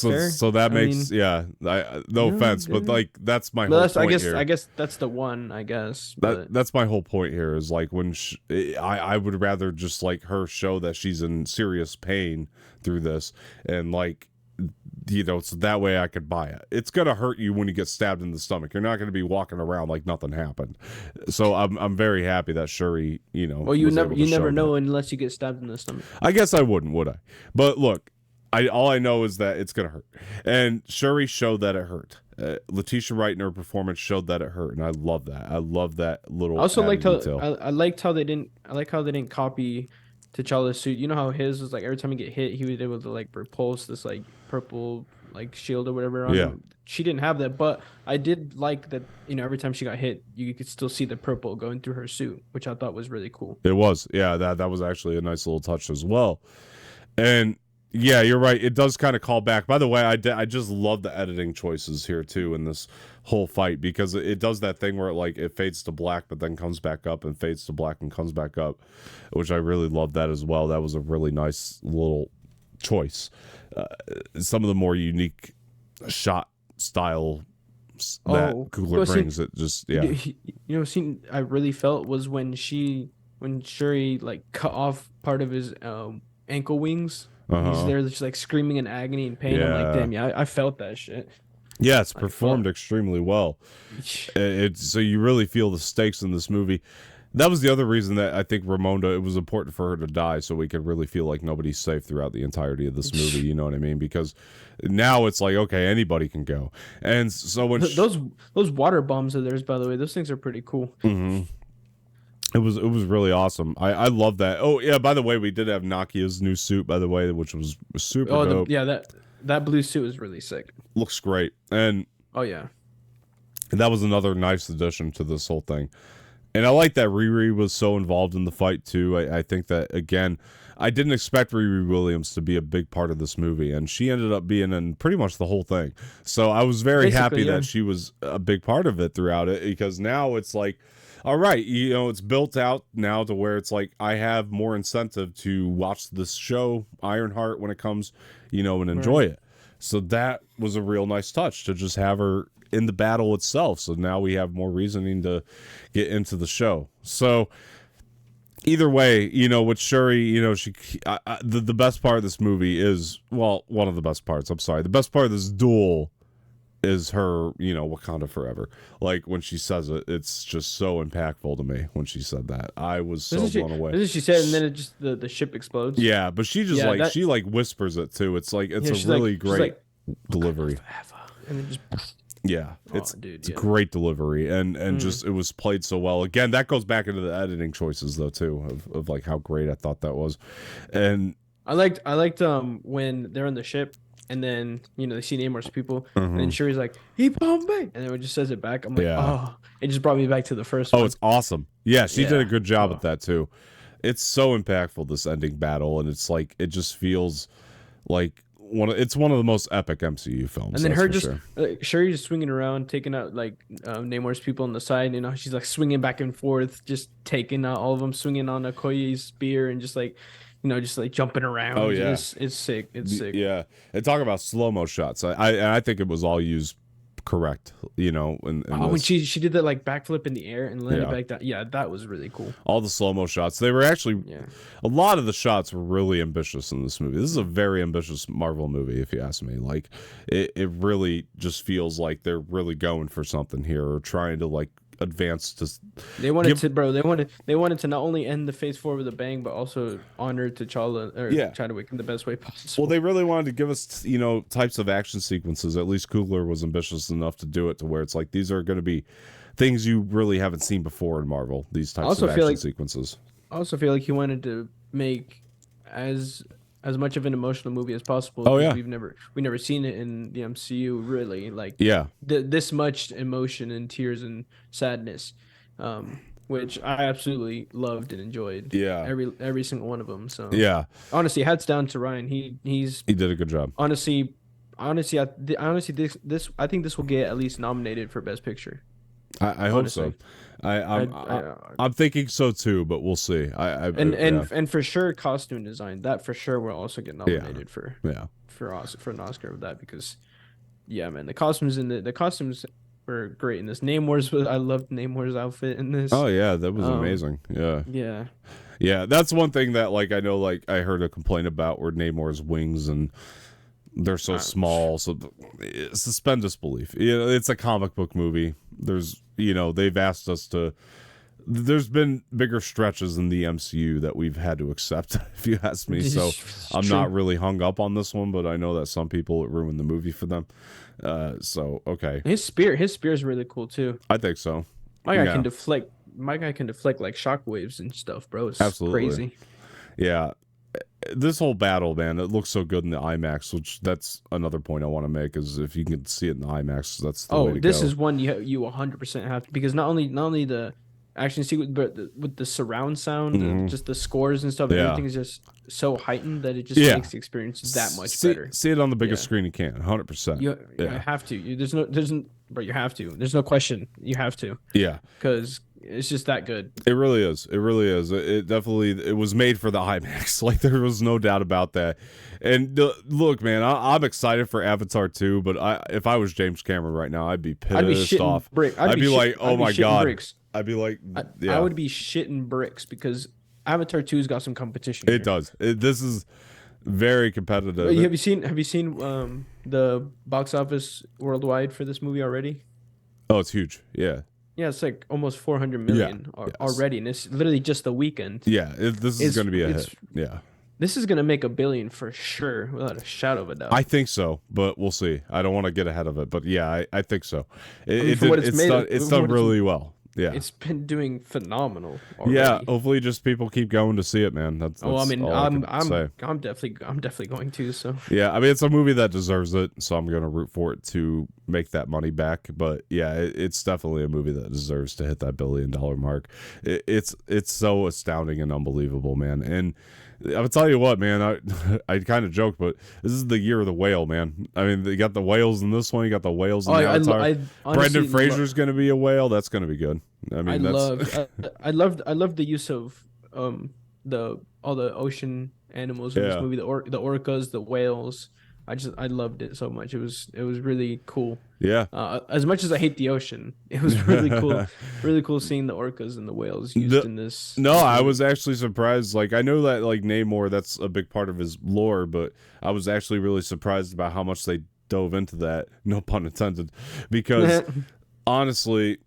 fair. So that makes no offense, but like that's my whole point here. I guess that's the one. I guess that's my whole point here is like when I would rather just like her show that she's in serious pain through this and like. You know, so that way I could buy it. It's gonna hurt you when you get stabbed in the stomach. You're not gonna be walking around like nothing happened. So I'm very happy that Shuri, you know. Well, you never know unless you get stabbed in the stomach. I guess I wouldn't, would I? But look, all I know is that it's gonna hurt, and Shuri showed that it hurt. Letitia Wright in her performance showed that it hurt, and I love that. I love that little. I also liked I liked how they didn't copy T'Challa's suit. You know how his was like every time he get hit, he was able to like repulse this like purple like shield or whatever on him. She didn't have that, but I did like that, you know, every time she got hit, you could still see the purple going through her suit, which I thought was really cool. It was. Yeah, that was actually a nice little touch as well. And yeah, you're right. It does kind of call back. By the way, I just love the editing choices here too in this whole fight because it does that thing where it fades to black but then comes back up and fades to black and comes back up, which I really love that as well. That was a really nice little choice. Some of the more unique shot style that Coogler brings, it just scene I really felt was when Shuri like cut off part of his ankle wings. He's there just like screaming in agony and pain. I'm like, damn, I felt that shit. Yeah, it's performed extremely well. So you really feel the stakes in this movie. That was the other reason that I think Ramonda, it was important for her to die so we could really feel like nobody's safe throughout the entirety of this movie. You know what I mean? Because now it's like, okay, anybody can go. And so when those water bombs of theirs, by the way, those things are pretty cool. Mm-hmm. It was really awesome. I love that. Oh yeah, by the way, we did have Nakia's new suit, by the way, which was super dope. That blue suit was really sick. Looks great. And that was another nice addition to this whole thing. And I like that Riri was so involved in the fight too. I think that, again, I didn't expect Riri Williams to be a big part of this movie, and she ended up being in pretty much the whole thing. So I was very happy that she was a big part of it throughout it, because now it's like, all right, you know, it's built out now to where it's like I have more incentive to watch this show, Ironheart, when it comes, you know, and enjoy it. So that was a real nice touch to just have her in the battle itself. So now we have more reasoning to get into the show. So either way, you know, with Shuri, you know, the best part of this movie is, well, one of the best parts. I'm sorry. The best part of this duel is her, you know, Wakanda Forever. Like when she says it, it's just so impactful to me when she said that. I was so blown away. This is she said, and then it just the ship explodes. Yeah, but she just she whispers it too. It's like it's a really great delivery. And then just Yeah, it's great delivery, and just it was played so well. Again, that goes back into the editing choices though too, of like how great I thought that was. And I liked when they're on the ship and then they see Namor's people and then Shuri's like, "He bombed me," and then it just says it back. I'm like, oh, it just brought me back to the first one. Oh, it's awesome. Yeah, she did a good job at that too. It's so impactful, this ending battle, and it's like it just feels like it's one of the most epic MCU films. And then her just Shuri just swinging around, taking out like Namor's people on the side. She's like swinging back and forth, just taking out all of them, swinging on Okoye's spear, and just like just like jumping around. Oh yeah, it's sick. It's sick. Yeah, and talk about slow-mo shots. I think it was all used correct. When she did that like backflip in the air and landed back down. Yeah, that was really cool. All the slow-mo shots. They were actually a lot of the shots were really ambitious in this movie. This is a very ambitious Marvel movie, if you ask me. Like it really just feels like they're really going for something here, or trying to like advance to. They wanted to not only end the Phase 4 with a bang, but also honor Chadwick in the best way possible. Well, they really wanted to give us types of action sequences. At least Coogler was ambitious enough to do it to where it's like these are going to be things you really haven't seen before in Marvel. These types of action sequences. I also feel like he wanted to make as much of an emotional movie as possible. Oh yeah, we've never seen it in the MCU really. Like this much emotion and tears and sadness, which I absolutely loved and enjoyed. Yeah, every single one of them. So honestly, hats down to Ryan. He did a good job. Honestly, I think this will get at least nominated for Best Picture. I hope so. I'm thinking so too, but we'll see. And for sure, costume design, that for sure will also get nominated for an Oscar of that, because man, the costumes the costumes were great in this. I loved Namor's outfit in this. Oh yeah, that was amazing. Yeah, that's one thing that like I know, like I heard a complaint about were Namor's wings, and they're so small, so suspend disbelief. It's a comic book movie. There's they've asked us to. There's been bigger stretches in the MCU that we've had to accept, if you ask me. So I'm not really hung up on this one, but I know that some people, it ruined the movie for them. So okay. His spear is really cool too. I think so. My guy can deflect like shockwaves and stuff, bro. It's absolutely crazy. Yeah. This whole battle, man, it looks so good in the IMAX, which that's another point I want to make, is if you can see it in the IMAX, that's the way to go. This is one you 100% have to, because not only the action sequence, but with the surround sound, just the scores and stuff, everything is just so heightened that it just makes the experience that much better. See it on the biggest screen you can, 100%. You have to. But you have to. There's no question. You have to. Yeah. Because it's just that good. It really is. It definitely, it was made for the IMAX. Like, there was no doubt about that. And look, man, I'm excited for Avatar 2, but if I was James Cameron right now, I'd be pissed off. I'd be like, oh my God. Bricks. I'd be like, I would be shitting bricks, because Avatar 2's got some competition. It does. This is very competitive. Have you seen the box office worldwide for this movie already? Oh, it's huge. Yeah. Yeah, it's like almost 400 million already, and it's literally just the weekend. Yeah, this is going to be a hit. Yeah. This is going to make $1 billion for sure, without a shadow of a doubt. I think so, but we'll see. I don't want to get ahead of it, but yeah, I think so. It's done really well. Yeah, it's been doing phenomenal already. Yeah, hopefully just people keep going to see it, man. That's I'm definitely going to. So yeah, I mean, it's a movie that deserves it, so I'm gonna root for it to make that money back. But yeah, it's definitely a movie that deserves to hit that $1 billion mark. It's so astounding and unbelievable, man. And I'll tell you what, man, I kind of joke, but this is the year of the whale, man. I mean, you got the whales in this one, you got the whales in the Avatar. Brendan Fraser's going to be a whale. That's going to be good. I mean, I love the use of all the ocean animals in this movie, the orcas, the whales. I loved it so much. It was really cool. Yeah. As much as I hate the ocean, it was really cool. Really cool seeing the orcas and the whales used in this. No, I was actually surprised. Like, I know that like Namor, that's a big part of his lore, but I was actually really surprised about how much they dove into that. No pun intended, because honestly,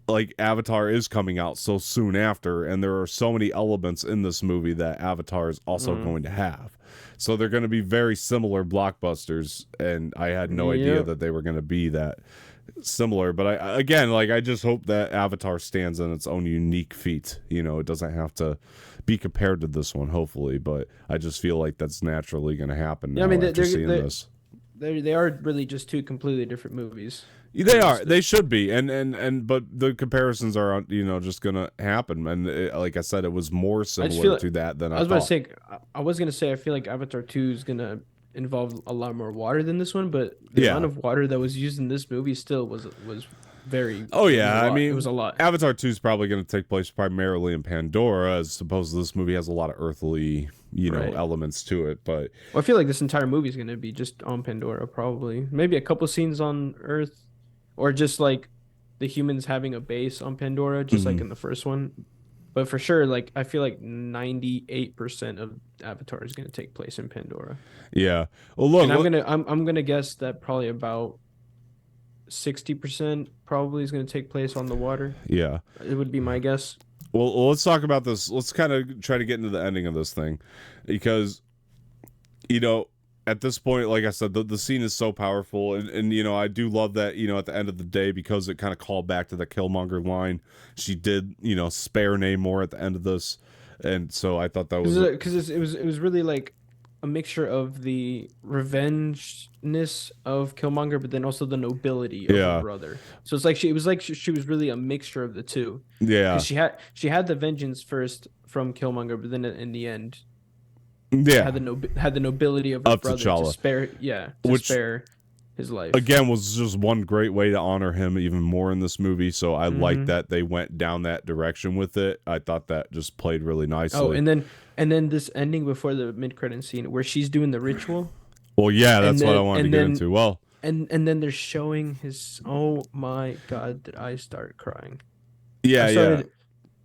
like, Avatar is coming out so soon after, and there are so many elements in this movie that Avatar is also going to have. So they're going to be very similar blockbusters, and I had no idea that they were going to be that similar. But I just hope that Avatar stands on its own unique feet. It doesn't have to be compared to this one, hopefully. But I just feel like that's naturally going to happen now after seeing this. They are really just two completely different movies. They are. They should be. But the comparisons are, just gonna happen. And like I said, it was more similar to that than I was thought. I was gonna say I feel like Avatar 2 is gonna involve a lot more water than this one, but the amount of water that was used in this movie still was very. Oh yeah, it was a lot. Avatar 2 is probably gonna take place primarily in Pandora, as opposed to this movie has a lot of earthly, elements to it. But I feel like this entire movie is gonna be just on Pandora, probably. Maybe a couple scenes on Earth. Or just like the humans having a base on Pandora, just like in the first one. But for sure, like I feel like 98% of Avatar is gonna take place in Pandora. Yeah. Well, look, and I'm gonna guess that probably about 60% probably is gonna take place on the water. Yeah. It would be my guess. Well, let's talk about this. Let's kind of try to get into the ending of this thing, because at this point, like I said, the scene is so powerful, and I do love that, at the end of the day, because it kind of called back to the Killmonger line. She did, spare Namor at the end of this, and so I thought that was because it was really like a mixture of the revengeness of Killmonger, but then also the nobility of her brother. So it's like she was really a mixture of the two. Yeah, she had the vengeance first from Killmonger, but then in the end. Had the nobility of his brother T'Challa. to spare his life. Again, was just one great way to honor him even more in this movie. So I like that they went down that direction with it. I thought that just played really nicely. Oh, and then this ending before the mid-credit scene where she's doing the ritual. Well, yeah, that's what I wanted to get into. Well, and then they're showing his. Oh my God, did I start crying? Yeah, I started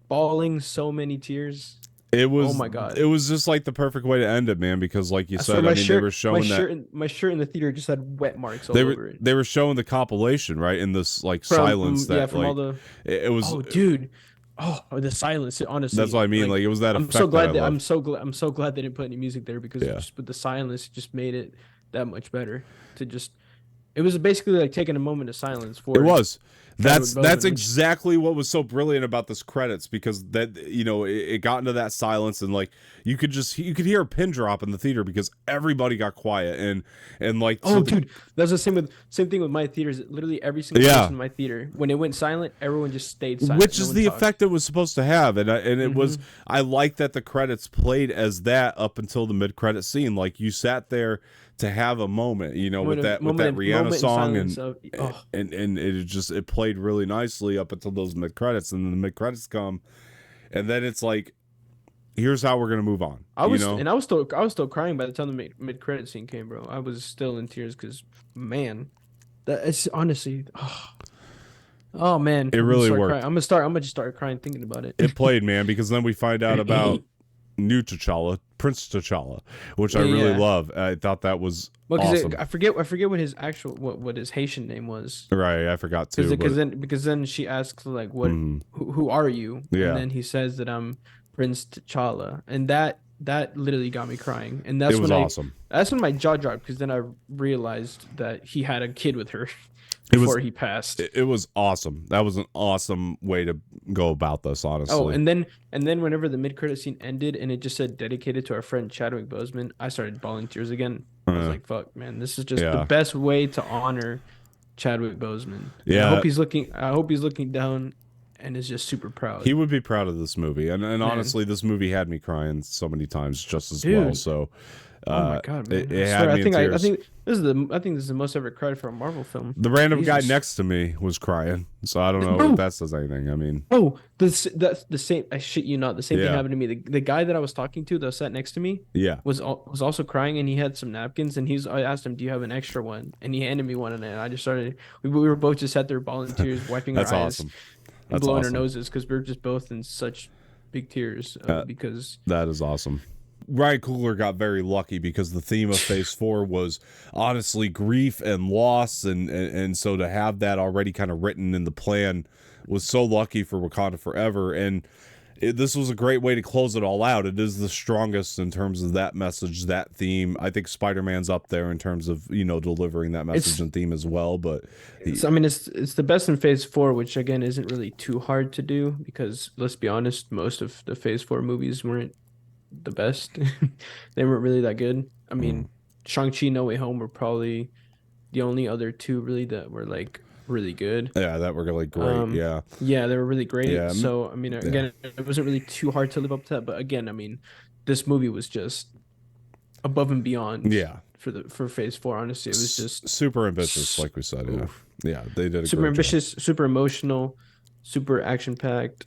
bawling so many tears. It was. Oh my God! It was just like the perfect way to end it, man. Because, like you said, they were showing my shirt in the theater just had wet marks all over it. They were showing the compilation, right? In this silence that from all the. It was. Oh, dude! Oh, the silence. Honestly, that's what I mean. Like it was that. I'm so glad that I'm so glad they didn't put any music there, because just with the silence, it just made it that much better. It was basically like taking a moment of silence for. It was. That's exactly what was so brilliant about this credits, because that it got into that silence, and like you could hear a pin drop in the theater because everybody got quiet and like dude, that's the same thing with my theaters. Literally every single person in my theater, when it went silent, everyone just stayed silent, which is the effect it was supposed to have. And it was, I like that the credits played as that up until the mid-credit scene. Like you sat there to have a moment, with that Rihanna song, and it played really nicely up until those mid credits, and then the mid credits come, and then it's like, here's how we're gonna move on. I was still crying by the time the mid credit scene came, bro. I was still in tears because, man, that is honestly, oh man, it really worked. I'm gonna just start crying thinking about it. It played, man, because then we find out about new T'Challa, Prince T'Challa, which I really love. I thought that was awesome. I forget what his actual what his Haitian name was. Right, I forgot too. Because then she asks like, what who are you? Yeah. And then he says that I'm Prince T'Challa, and that literally got me crying. And that's awesome. That's when my jaw dropped, because then I realized that he had a kid with her. Before he passed. It was awesome. That was an awesome way to go about this, honestly. Oh, and then whenever the mid-credit scene ended and it just said dedicated to our friend Chadwick Boseman, I started bawling tears again. I was like, fuck, man, this is just the best way to honor Chadwick Boseman. Yeah. I hope he's looking down and is just super proud. He would be proud of this movie. And honestly, this movie had me crying so many times just as well. So oh my God, man. I think this is the most I've ever cried for a Marvel film. The random guy next to me was crying, so I don't know if that says anything. I mean, that's the same. I shit you not. The same thing happened to me. The guy that I was talking to that sat next to me, was also crying, and he had some napkins, and I asked him, "Do you have an extra one?" And he handed me one, and I just started. We were both just sat there bawling tears, wiping our eyes, awesome. And blowing our noses, because we were just both in such big tears because that is awesome. Ryan Coogler got very lucky, because the theme of Phase 4 was honestly grief and loss, and so to have that already kind of written in the plan was so lucky for Wakanda Forever. And this was a great way to close it all out. It is the strongest in terms of that message, that theme. I think Spider-Man's up there in terms of, delivering that message and theme as well. But it's the best in Phase 4, which again isn't really too hard to do because let's be honest, most of the Phase 4 movies weren't the best. They weren't really that good. I mean, Shang-Chi No Way Home were probably the only other two really that were like really good. Yeah, that were really great. Yeah, they were really great. Yeah. So I mean, again, it wasn't really too hard to live up to that. But again, I mean, this movie was just above and beyond. Yeah. For Phase 4, honestly, it was just super ambitious, like we said. Yeah, they did a super ambitious, super emotional, super action packed.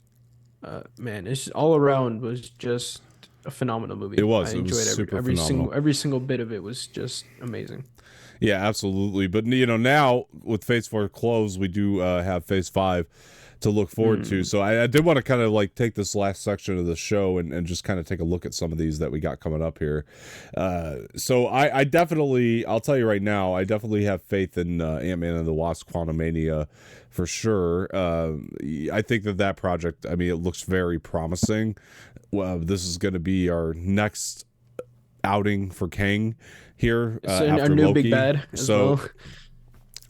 Man, it's just, all around was just a phenomenal movie. It was. I enjoyed every single bit of it was just amazing. Yeah, absolutely. But now with Phase 4 closed, we do have Phase 5 to look forward to. So I did want to kind of like take this last section of the show and just kind of take a look at some of these that we got coming up here. So I definitely, I'll tell you right now, I definitely have faith in Ant-Man and the Wasp: Quantumania for sure. I think that project, I mean, it looks very promising. This is going to be our next outing for Kang here so after our new Loki. Big bad as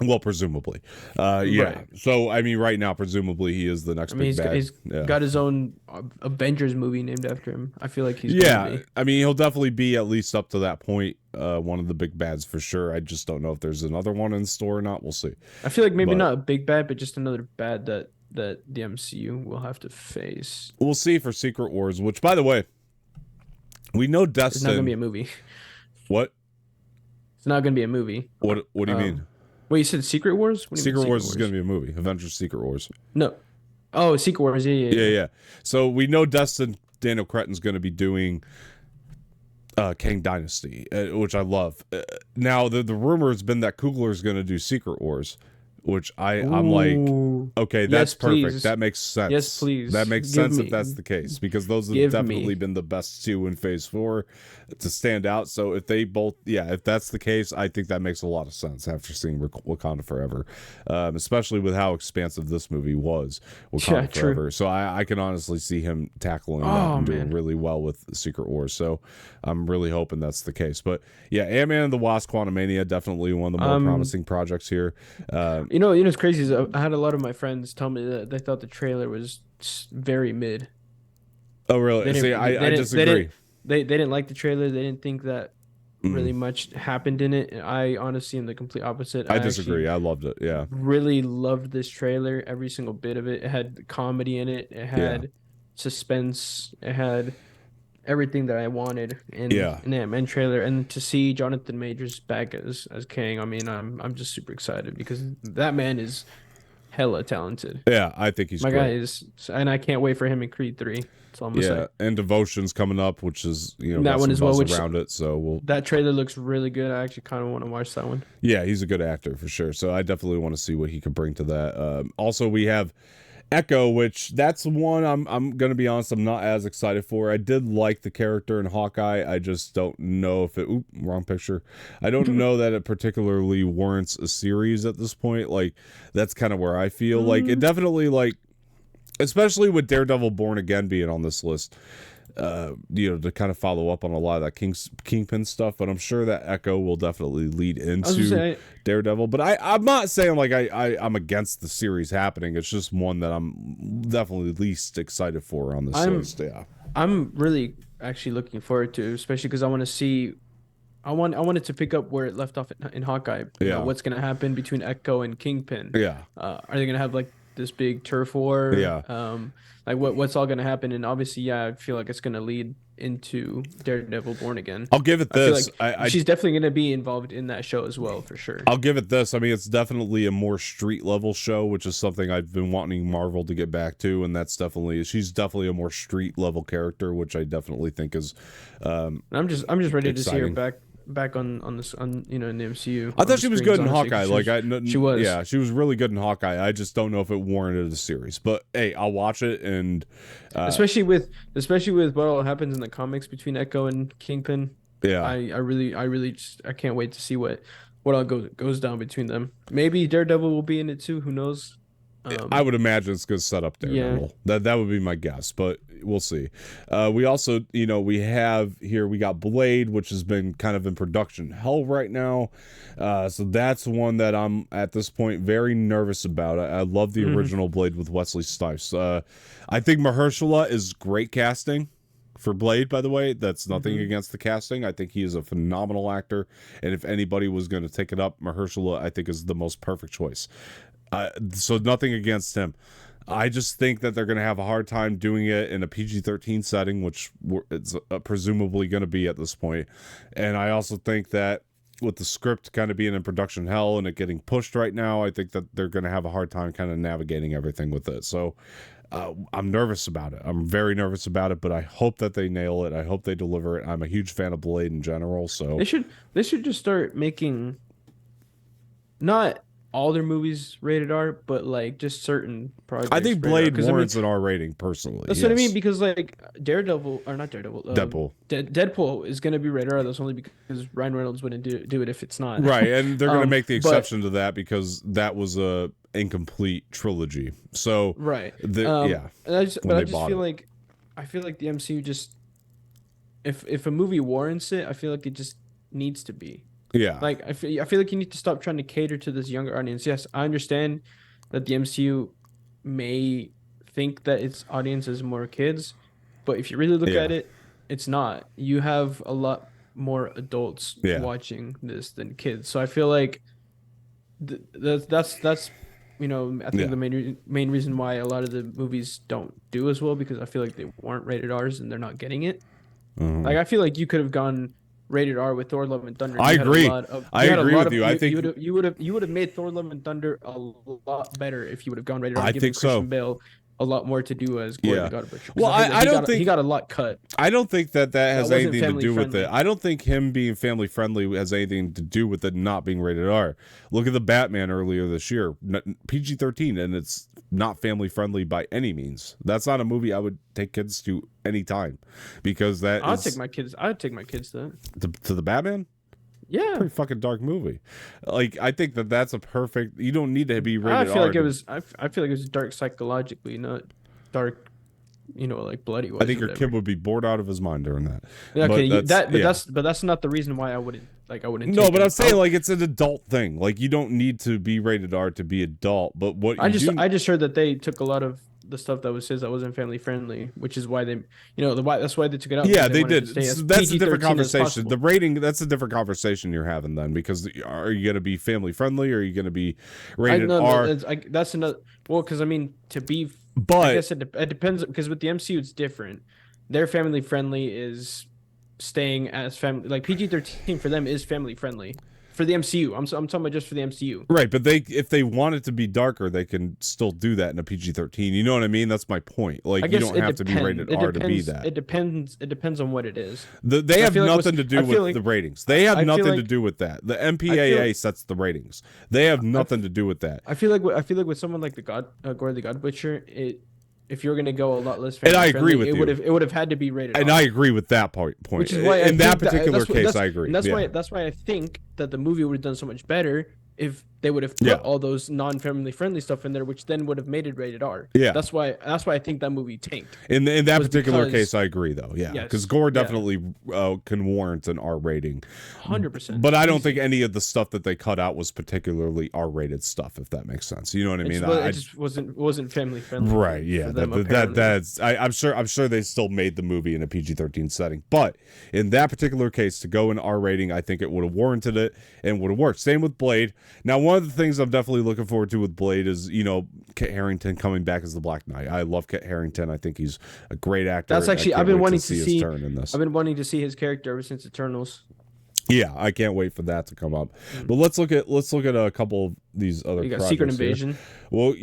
well, presumably. Yeah. Right. So, I mean, right now, presumably, he is the next big bad. He's got his own Avengers movie named after him. I feel like he's I mean, he'll definitely be at least up to that point one of the big bads for sure. I just don't know if there's another one in store or not. We'll see. I feel like maybe not a big bad, but just another bad that the MCU will have to face. We'll see for Secret Wars, which, by the way, we know Destin. It's not going to be a movie. What? It's not going to be a movie. What do you mean? Wait, you said Secret Wars? Secret Wars is going to be a movie. Avengers Secret Wars. No. Oh, Secret Wars. Yeah. So we know Destin Daniel Cretton's going to be doing Kang Dynasty, which I love. Now, the rumor has been that Coogler is going to do Secret Wars, which I'm like, okay, that's perfect. Please. That makes sense. Yes, please. That makes sense if that's the case, because those have definitely been the best two in Phase 4 to stand out. So if they both, if that's the case, I think that makes a lot of sense after seeing Wakanda Forever, especially with how expansive this movie was, Wakanda Forever. True. So I can honestly see him tackling that and doing really well with Secret Wars. So I'm really hoping that's the case. But yeah, Ant-Man and the Wasp: Quantumania, definitely one of the more promising projects here. You know what's crazy is I had a lot of my friends tell me that they thought the trailer was very mid. Oh, really? See, I disagree. They didn't like the trailer. They didn't think that really much happened in it. And I honestly am the complete opposite. I disagree. I loved it. Yeah. Really loved this trailer. Every single bit of it. It had comedy in it. It had suspense. It had everything that I wanted in an Ant-Man trailer. And to see Jonathan Majors back as Kang, I mean, I'm just super excited because that man is hella talented. Yeah, I think he's my guy is, and I can't wait for him in Creed 3. That's all I'm gonna say. And Devotion's coming up, which is that one as well. Which around it, so that trailer looks really good. I actually kind of want to watch that one. Yeah, he's a good actor for sure. So I definitely want to see what he could bring to that. Also, we have Echo, which that's one I'm gonna be honest, I'm not as excited for. I did like the character in Hawkeye. I just don't know if it wrong picture. I don't know that it particularly warrants a series at this point. Like that's kind of where I feel like it definitely, like, especially with Daredevil Born Again being on this list, to kind of follow up on a lot of that Kingpin stuff. But I'm sure that Echo will definitely lead into Daredevil. But I'm not saying like I'm against the series happening. It's just one that I'm definitely least excited for on this list. Yeah, I'm really actually looking forward to, especially because I want to see. I wanted to pick up where it left off in Hawkeye. You know, what's going to happen between Echo and Kingpin? Yeah, are they going to have like this big turf war? Like what's all gonna happen? And obviously, I feel like it's gonna lead into Daredevil Born Again. I'll give it this. She's definitely gonna be involved in that show as well, for sure. I'll give it this. I mean, it's definitely a more street level show, which is something I've been wanting Marvel to get back to, and she's definitely a more street level character, which I definitely think is. I'm just ready to see her back on in the MCU. I thought she was good in Hawkeye. She was. Yeah, she was really good in Hawkeye. I just don't know if it warranted a series. But hey, I'll watch it, and especially with what all happens in the comics between Echo and Kingpin. Yeah, I really I can't wait to see what all goes down between them. Maybe Daredevil will be in it too. Who knows? I would imagine it's going to set up Daredevil. Yeah. That would be my guess, but we'll see. We also, we got Blade, which has been kind of in production hell right now. So that's one that I'm at this point very nervous about. I love the original Blade with Wesley Snipes. I think Mahershala is great casting for Blade, by the way. That's nothing against the casting. I think he is a phenomenal actor, and if anybody was going to take it up, Mahershala, I think, is the most perfect choice. So nothing against him. I just think that they're going to have a hard time doing it in a PG-13 setting, which it's presumably going to be at this point. And I also think that with the script kind of being in production hell and it getting pushed right now, I think that they're going to have a hard time kind of navigating everything with it. So I'm nervous about it. I'm very nervous about it, but I hope that they nail it. I hope they deliver it. I'm a huge fan of Blade in general. So they should just start making not all their movies rated R, but like just certain projects. I think Blade warrants an R rating personally. That's what I mean, because like Deadpool is going to be rated R. That's only because Ryan Reynolds wouldn't do it if it's not. Right, and they're going to make the exception to that because that was a incomplete trilogy. So right, and I just feel like the MCU just if a movie warrants it, I feel like it just needs to be. Yeah. Like, I feel like you need to stop trying to cater to this younger audience. Yes, I understand that the MCU may think that its audience is more kids, but if you really look at it, it's not. You have a lot more adults watching this than kids. So I feel like that's I think the main reason why a lot of the movies don't do as well, because I feel like they weren't rated R's and they're not getting it. Like, I feel like you could have gone rated R with Thor: Love and Thunder. I agree. I agree with you. I think you would have made Thor: Love and Thunder a lot better if you would have gone rated R. I think Christian Bale a lot more to do as Gordon the God Butcher. Well, I don't think he got a lot cut. I don't think that has anything to do with it. I don't think him being family friendly has anything to do with it not being rated R. Look at the Batman earlier this year, PG-13, and it's not family friendly by any means. That's not a movie I would take kids to any time, because I'd take my kids to the Batman. Yeah, pretty fucking dark movie. Like, I think that's a perfect. You don't need to be rated R. I feel like it was dark psychologically, not dark, like bloody. I think your kid would be bored out of his mind during that. Yeah, okay, that's not the reason why I wouldn't. No, but I'm saying, like, it's an adult thing. Like, you don't need to be rated R to be adult. But what I just heard that they took a lot of the stuff that says that wasn't family friendly, which is why they, that's why they took it out. Yeah, they did. So that's a different conversation. The rating, that's a different conversation you're having then, because are you going to be family friendly or are you going to be rated R? That's another. Well, because I mean, but I guess it depends, because with the MCU it's different. Their family friendly is staying as family, like PG-13 for them is family friendly. For the MCU, I'm talking about just for the MCU. Right, but if they want it to be darker, they can still do that in a PG-13. You know what I mean? That's my point. Like, you don't have to be rated R to be that. It depends on what it is. They have nothing to do with the ratings. They have nothing to do with that. The MPAA sets the ratings. They have nothing to do with that. I feel like with someone like Gordon the God Butcher, if you're going to go a lot less family and I agree with you. It would have had to be rated and R. I agree with that point. Which is why in that particular case, I agree. And that's why I think that the movie would have done so much better if they would have put all those non-family friendly stuff in there, which then would have made it rated R. Yeah, that's why I think that movie tanked. In that particular case, I agree though. Yeah, because Gore definitely can warrant an R rating, 100%. But I don't think any of the stuff that they cut out was particularly R-rated stuff. If that makes sense, you know what I mean? It just wasn't family friendly. Right? Yeah. That's. I'm sure they still made the movie in a PG-13 setting, but in that particular case, to go in R rating, I think it would have warranted it and would have worked. Same with Blade. Now, one of the things I'm definitely looking forward to with Blade is, Kit Harington coming back as the Black Knight. I love Kit Harington. I think he's a great actor. That's actually I've been wanting to see his turn in this. I've been wanting to see his character ever since Eternals. Yeah, I can't wait for that to come up. But let's look at a couple of these other. You got Secret Invasion. Well,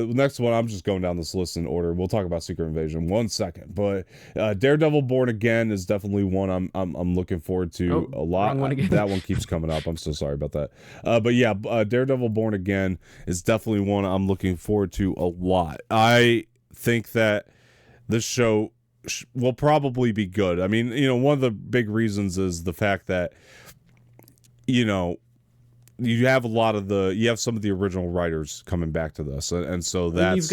next one, I'm just going down this list in order. We'll talk about Secret Invasion 1 second. But Daredevil Born Again is definitely one I'm looking forward to a lot. That one keeps coming up. I'm so sorry about that. But yeah, Daredevil Born Again is definitely one I'm looking forward to a lot. I think that this show will probably be good. I mean, one of the big reasons is the fact that, you have some of the original writers coming back to this, and so that's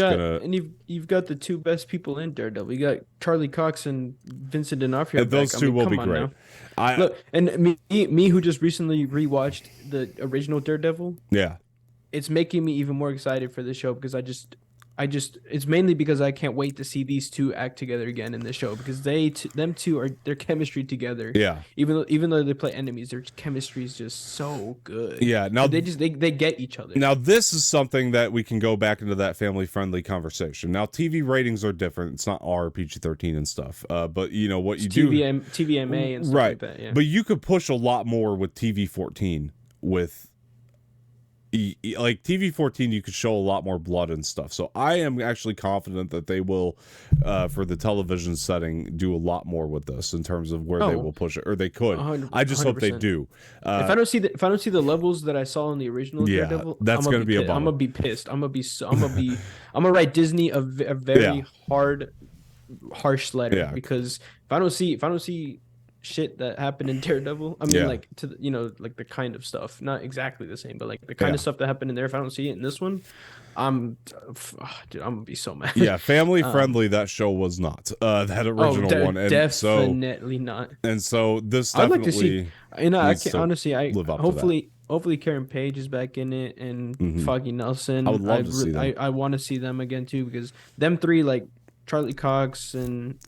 you've got the two best people in Daredevil. You got Charlie Cox and Vincent D'Onofrio. And those two will be great. Look, and me who just recently rewatched the original Daredevil. Yeah, it's making me even more excited for the show because it's mainly because I can't wait to see these two act together again in the show because them two are their chemistry together. Yeah. Even though they play enemies, their chemistry is just so good. Yeah. Now they get each other. Now this is something that we can go back into that family friendly conversation. Now TV ratings are different. It's not R, PG-13 and stuff. But you know what you do TVMA and stuff right. like that. Yeah. But you could push a lot more with TV-14 with. Like TV-14, you could show a lot more blood and stuff. So I am actually confident that they will, for the television setting, do a lot more with this in terms of where they will push it, or they could. I just 100%. Hope they do. If I don't see the levels that I saw in the original Daredevil, that's going to be a bummer. I'm gonna be pissed. I'm gonna write Disney a very harsh letter because if I don't see shit that happened in Daredevil. I mean, like like the kind of stuff, not exactly the same, but like the kind of stuff that happened in there. If I don't see it in this one, I'm gonna be so mad. Yeah, family friendly. That show was not that original one, and definitely not. And so this I'd definitely. like to see. I can't honestly. Hopefully Karen Page is back in it and Foggy Nelson. I would love to see them. I want to see them again too because them three, like Charlie Cox and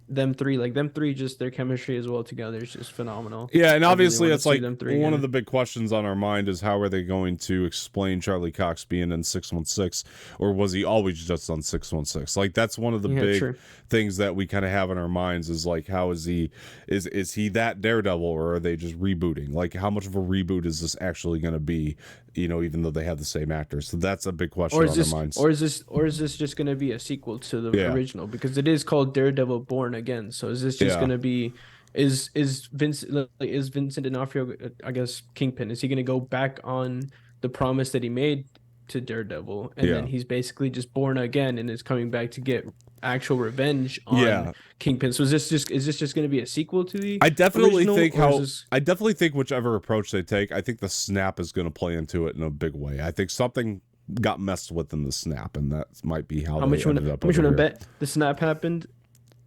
them three just their chemistry as well together is just phenomenal. Yeah, and obviously it's like one of the big questions on our mind is how are they going to explain Charlie Cox being in 616, or was he always just on 616? Like that's one of the big things that we kind of have in our minds is like how is he that Daredevil, or are they just rebooting? Like how much of a reboot is this actually going to be? You know, even though they have the same actors, so that's a big question on our minds. Or is this just going to be a sequel to the original because it is called Daredevil Born Again? So is this just going to be is Vincent D'Onofrio, I guess Kingpin, is he going to go back on the promise that he made to Daredevil, and then he's basically just born again and is coming back to get actual revenge on Kingpin? So is this just going to be a sequel to the I definitely original, think whichever approach they take, I think the snap is going to play into it in a big way. I think something got messed with in the snap, and that might be how they ended up. How much you want to bet the snap happened?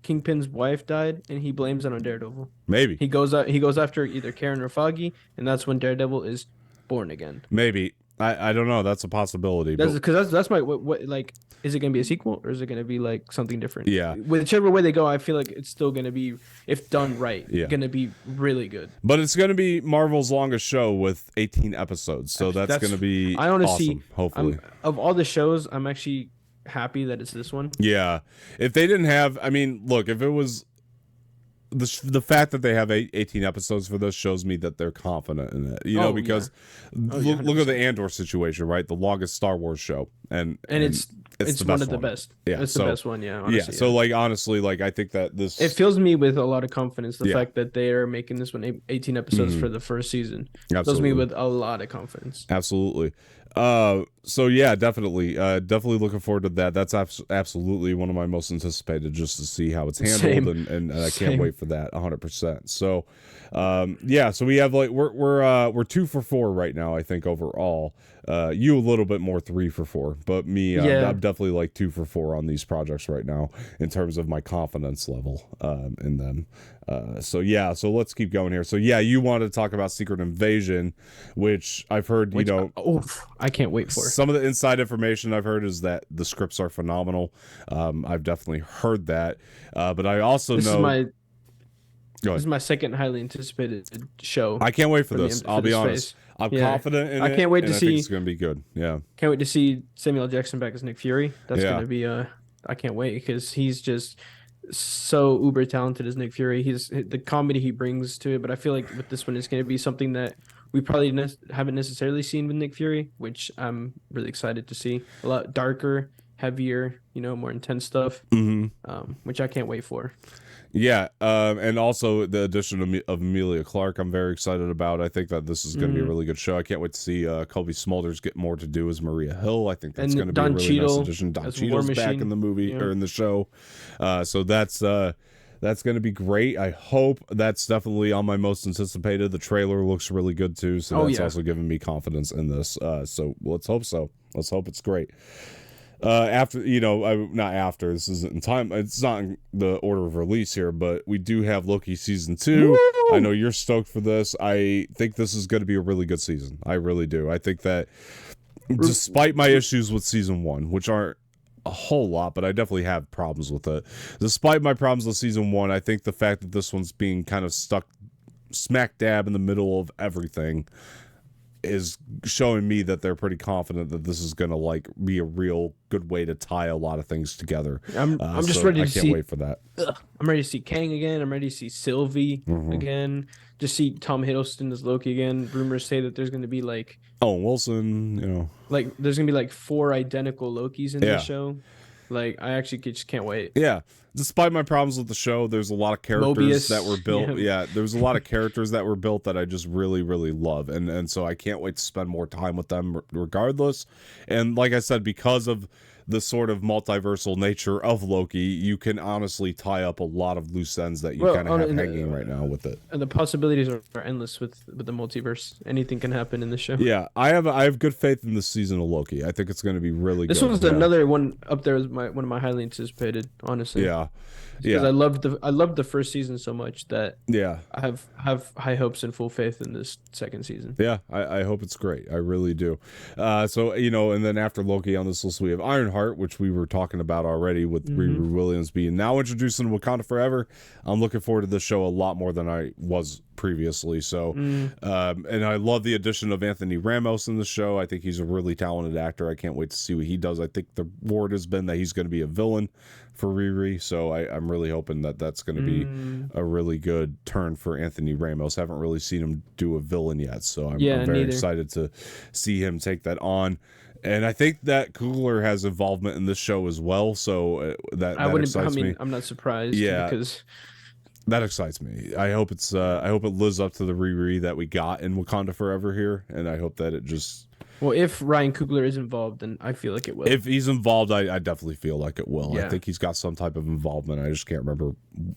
Kingpin's wife died, and he blames it on Daredevil. Maybe he goes after either Karen or Foggy, and that's when Daredevil is born again. Maybe I don't know. That's a possibility. Because that's my what like. Is it going to be a sequel, or is it going to be like something different? Yeah. Whichever way they go, I feel like it's still going to be, if done right, going to be really good. But it's going to be Marvel's longest show with 18 episodes, so that's going to be awesome, hopefully. Of all the shows, I'm actually happy that it's this one. Yeah. If they didn't have, I mean, look, if it was the fact that they have 18 episodes for this shows me that they're confident in it, you know, because look at the Andor situation, right? The longest Star Wars show, and it's one of the best. Yeah, it's the best one. Yeah, honestly, So like honestly, like I think that it fills me with a lot of confidence. The fact that they are making this one 18 episodes for the first season fills me with a lot of confidence. Absolutely. So yeah, definitely looking forward to that. That's absolutely one of my most anticipated, just to see how it's handled, and I can't wait for that 100%. So, so we have like we're 2 for 4 right now, I think overall. You a little bit more 3 for 4, but me, I'm definitely like 2 for 4 on these projects right now in terms of my confidence level in them. So let's keep going here. So you wanted to talk about Secret Invasion, which I've heard, I can't wait for. Some of the inside information I've heard is that the scripts are phenomenal. I've definitely heard that, but I also know this is my second highly anticipated show. I can't wait for this. I'll be honest. I'm confident in it. I can't wait to see. I think it's going to be good. Yeah. Can't wait to see Samuel L. Jackson back as Nick Fury. That's going to be I can't wait because he's just so uber talented as Nick Fury. He's the comedy he brings to it, but I feel like with this one it's going to be something that we probably haven't necessarily seen with Nick Fury, which I'm really excited to see. A lot darker, heavier, more intense stuff, which I can't wait for. Yeah, and also the addition of Emilia Clarke, I'm very excited about. I think that this is going to be a really good show. I can't wait to see Kobe Smulders get more to do as Maria Hill. I think that's going to be a really nice addition. Don Cheadle's back in the movie or in the show, so that's That's going to be great. I hope that's definitely on my most anticipated. The trailer looks really good too, so that's also giving me confidence in this. So let's hope so. Let's hope it's great. After, not after, this isn't in time, it's not in the order of release here, but we do have Loki season 2. Woo! I know you're stoked for this. I think this is going to be a really good season. I really do. I think that despite my issues with season 1, which aren't a whole lot, but I definitely have problems with it. Despite my problems with season 1, I think the fact that this one's being kind of stuck smack dab in the middle of everything is showing me that they're pretty confident that this is going to be a real good way to tie a lot of things together. I'm just ready to see. I can't wait for that. I'm ready to see Kang again. I'm ready to see Sylvie again. Just see Tom Hiddleston as Loki again. Rumors say that there's going to be Owen Wilson, there's going to be 4 identical Lokis in the show. I actually just can't wait. Yeah. Despite my problems with the show, there's a lot of characters that were built. Yeah, there's a lot of characters that were built that I just really, really love. And so I can't wait to spend more time with them regardless. And like I said, because of the sort of multiversal nature of Loki, you can honestly tie up a lot of loose ends that you kind of have hanging right now with it. And the possibilities are endless with the multiverse. Anything can happen in the show. Yeah, I have good faith in this season of Loki. I think it's going to be really good. This one's another one up there as one of my highly anticipated, honestly. Yeah. Because I loved the first season so much that I have high hopes and full faith in this second season. Yeah, I hope it's great. I really do. So and then after Loki on this list we have Ironheart, which we were talking about already with Riri Williams being now introduced in Wakanda Forever. I'm looking forward to this show a lot more than I was previously. So and I love the addition of Anthony Ramos in the show. I think he's a really talented actor. I can't wait to see what he does. I think the word has been that he's going to be a villain for Riri, so I'm really hoping that that's going to be a really good turn for Anthony Ramos. Haven't really seen him do a villain yet, so I'm very excited to see him take that on. And I think that Coogler has involvement in this show as well, so that excites me. I'm not surprised. Yeah, because that excites me. I hope it lives up to the Riri that we got in Wakanda Forever here, and I hope that it just. Well, if Ryan Coogler is involved, then I feel like it will. If he's involved, I definitely feel like it will. Yeah. I think he's got some type of involvement. I just can't remember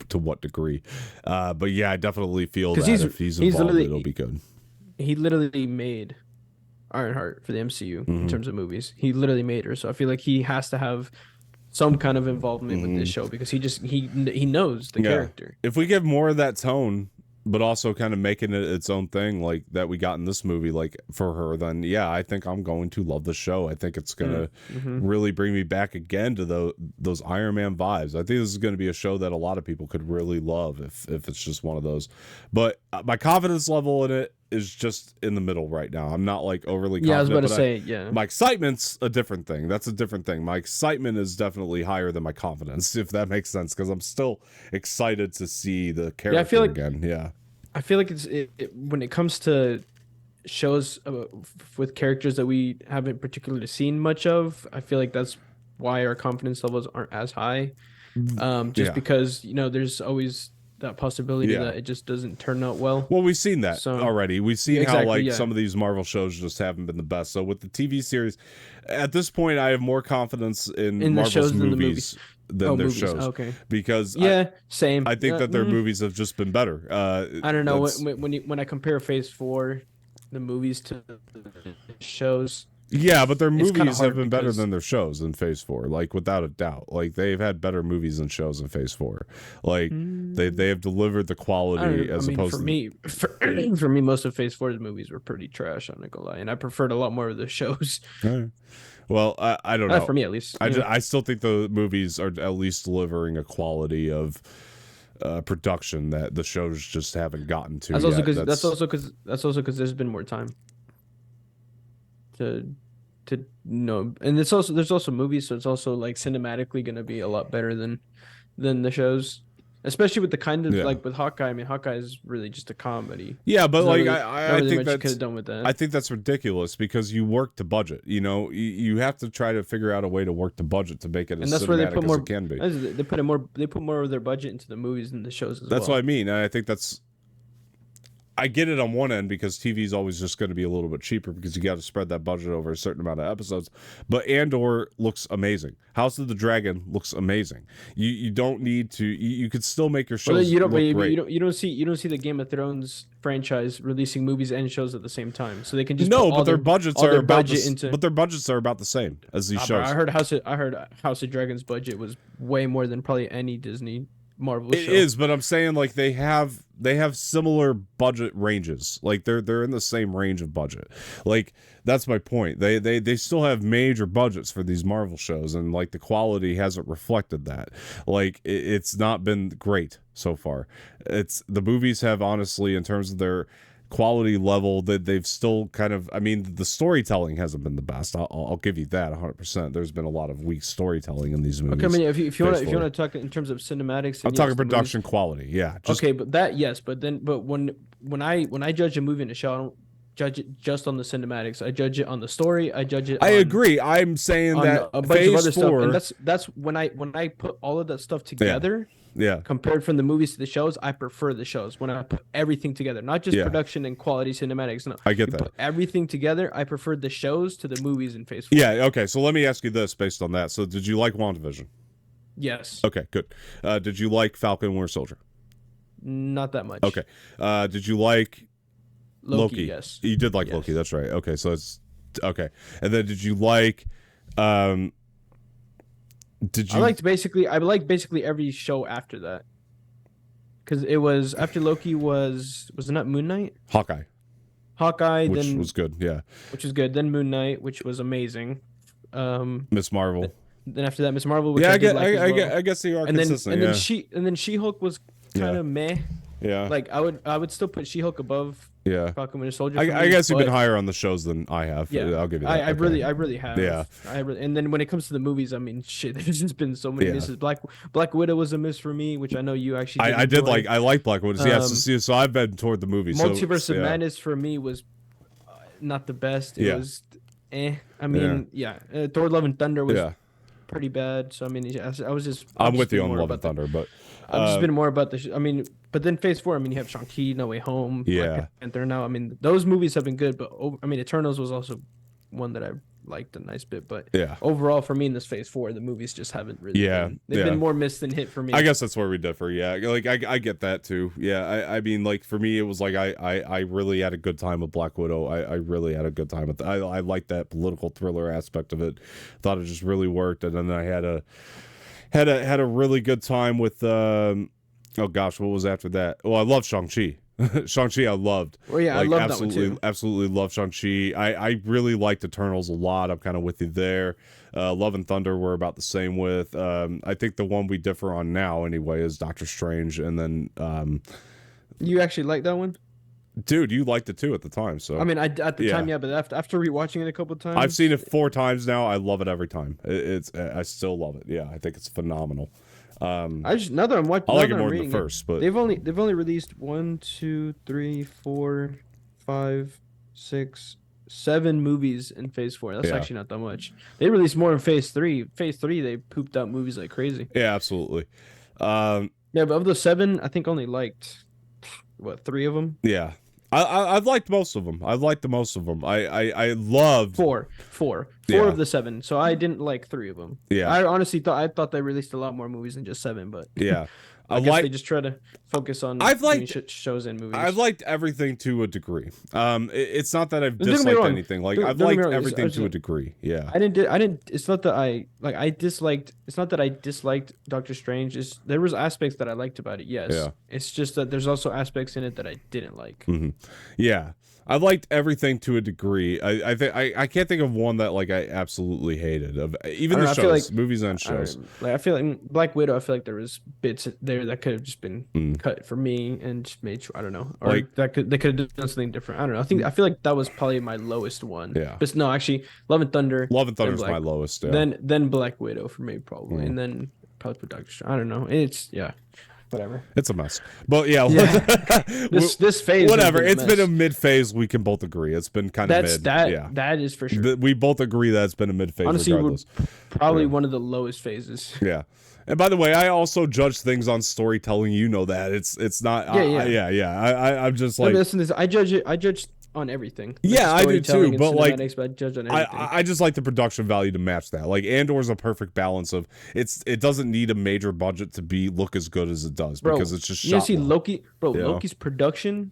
to what degree. But yeah, I definitely feel that if he's involved, it'll be good. He literally made Ironheart for the MCU in terms of movies. He literally made her, so I feel like he has to have some kind of involvement with this show because he knows the character. If we give more of that tone, but also kind of making it its own thing like that we got in this movie, for her, then I think I'm going to love the show. I think it's gonna really bring me back again to those Iron Man vibes. I think this is going to be a show that a lot of people could really love if it's just one of those. But my confidence level in it is just in the middle right now. I'm not overly confident. Yeah, I was about to say, my excitement's a different thing. That's a different thing. My excitement is definitely higher than my confidence, if that makes sense, because I'm still excited to see the character again. Yeah. I feel like when it comes to shows with characters that we haven't particularly seen much of, I feel like that's why our confidence levels aren't as high. Because, there's always that possibility that it just doesn't turn out well. Well, we've seen that already. We've seen how some of these Marvel shows just haven't been the best. So with the TV series, at this point, I have more confidence in Marvel's movies than their shows. Okay. Because same. I think that their movies have just been better. I don't know when I compare Phase 4, the movies to the shows. Yeah, but their movies have been better than their shows in Phase 4, without a doubt. They've had better movies than shows in Phase 4. They have delivered the quality opposed for me, for me, most of Phase 4's movies were pretty trash, I'm not gonna lie, and I preferred a lot more of the shows. Right. Well, I don't know. For me, at least. I still think the movies are at least delivering a quality of production that the shows just haven't gotten to. That's also because there's been more time to know, and there's also movies, so it's also cinematically going to be a lot better than the shows, especially with the kind of with Hawkeye. I mean, Hawkeye is really just a comedy. Yeah, but I think that could have done with that. I think that's ridiculous because you work to budget. You have to try to figure out a way to work to budget to make it as cinematic as it can be. They put more of their budget into the movies than the shows as well. That's what I mean. And I think that's I get it on one end because TV is always just going to be a little bit cheaper because you got to spread that budget over a certain amount of episodes. But Andor looks amazing. House of the Dragon looks amazing. You don't need to. You could still make your shows look great. You don't see the Game of Thrones franchise releasing movies and shows at the same time, so they can just but their budgets are about the same as these shows. I heard House of Dragon's budget was way more than probably any Disney Marvel show. It is, but I'm saying like they have similar budget ranges. Like they're in the same range of budget. Like that's my point. They still have major budgets for these Marvel shows, and like the quality hasn't reflected that. Like it's not been great so far. It's the movies have honestly, in terms of their quality level, that they've still kind of, I mean, the storytelling hasn't been the best. I'll give you that 100%. There's been a lot of weak storytelling in these movies. Okay, I mean, if you want to talk in terms of cinematics, I'm talking production quality. Yeah. Okay, but when I judge a movie in a show, I don't judge it just on the cinematics. I judge it on the story. I judge it. I agree. I'm saying that a bunch of other stuff, and that's when I put all of that stuff together. Yeah. Compared from the movies to the shows, I prefer the shows when I put everything together, not just production and quality cinematics. No, I get that. Put everything together, I prefer the shows to the movies in Phase 4. Yeah. Okay. So let me ask you this based on that. So did you like WandaVision? Yes. Okay. Good. Did you like Falcon Winter Soldier? Not that much. Okay. Did you like Loki? Yes. You did like Loki. That's right. Okay. So it's okay. And then did you like? I liked basically every show after that, because it was after Loki was it not Moon Knight? Hawkeye, which then was good, yeah. Which was good. Then Moon Knight, which was amazing. Miss Marvel. Then after that, Miss Marvel. Which I guess they are consistent. And then She-Hulk was kind of meh. Yeah. Like I would still put She-Hulk above Falcon Winter Soldier. I guess you've been higher on the shows than I have. Yeah. I'll give you that. I really have. Yeah. And then when it comes to the movies, I mean, shit, there's just been so many misses. Black Widow was a miss for me, which I know you actually I like Black Widow. So I've been toward the movie. Multiverse of Madness for me was not the best. It was I mean, Thor Love and Thunder was pretty bad. So I mean, I'm with you on Love and Thunder, but I've just been more about the but then Phase 4, I mean, you have Shang-Chi, No Way Home, Black Panther now. I mean, those movies have been good, but I mean, Eternals was also one that I liked a nice bit. But overall, for me in this Phase 4, the movies just haven't really they've been more miss than hit for me. I guess that's where we differ. Yeah, like I get that too. Yeah, I mean, like for me, it was like I really had a good time with Black Widow. I really had a good time with I liked that political thriller aspect of it. Thought it just really worked, and then I had a really good time with oh gosh, what was after that? Well, I loved Shang-Chi. Shang-Chi I loved. Well, yeah, like, I love that one too. Absolutely love Shang-Chi. I really liked Eternals a lot. I'm kind of with you there. Love and Thunder we're about the same with. I think the one we differ on now anyway is Doctor Strange, and then you actually like that one? Dude, you liked it too at the time. So I mean, at the time, but after rewatching it a couple of times, I've seen it 4 times now. I love it every time. I still love it. Yeah, I think it's phenomenal. Now that I'm watching, I like it more than the first, but they've only released 1, 2, 3, 4, 5, 6, 7 movies in Phase 4. That's actually not that much. They released more in Phase 3. Phase 3, they pooped out movies like crazy. Yeah, absolutely. But of the 7, I think only liked 3 of them. Yeah. I've liked most of them. I've liked the most of them. I loved 4 of the 7. So I didn't like 3 of them. Yeah, I honestly thought they released a lot more movies than just 7, but I guess they just try to focus on shows and movies. I've liked everything to a degree. It's not that I've disliked anything. Like I've liked everything to a degree. Yeah. I didn't. It's not that I disliked. It's not that I disliked Doctor Strange. There was aspects that I liked about it. Yes. Yeah. It's just that there's also aspects in it that I didn't like. Mm-hmm. Yeah. I liked everything to a degree. I can't think of one that like I absolutely hated. Of even the shows, movies and shows. I feel like Black Widow. I feel like there was bits there that could have just been cut for me and just made. I don't know, or like they could have done something different. I don't know. I feel like that was probably my lowest one. Yeah. But no, actually, Love and Thunder. Love and Thunder is my lowest. Yeah. Then Black Widow for me probably, and then probably put Doctor Strange. I don't know. whatever. It's a mess. But yeah. this phase. Whatever. It's been a mid-phase. We can both agree. It's been kind of mid. That is for sure. We both agree that it's been a mid-phase. Honestly, regardless. Probably one of the lowest phases. Yeah. And by the way, I also judge things on storytelling. You know that it's not. I'm just like. Listen, I judge it. I judge on everything. Yeah, I do too. But like, I judge on everything. I just like the production value to match that. Like Andor's a perfect balance of it doesn't need a major budget to look as good as it does, because it's just shot. You see Loki, bro. Loki's production,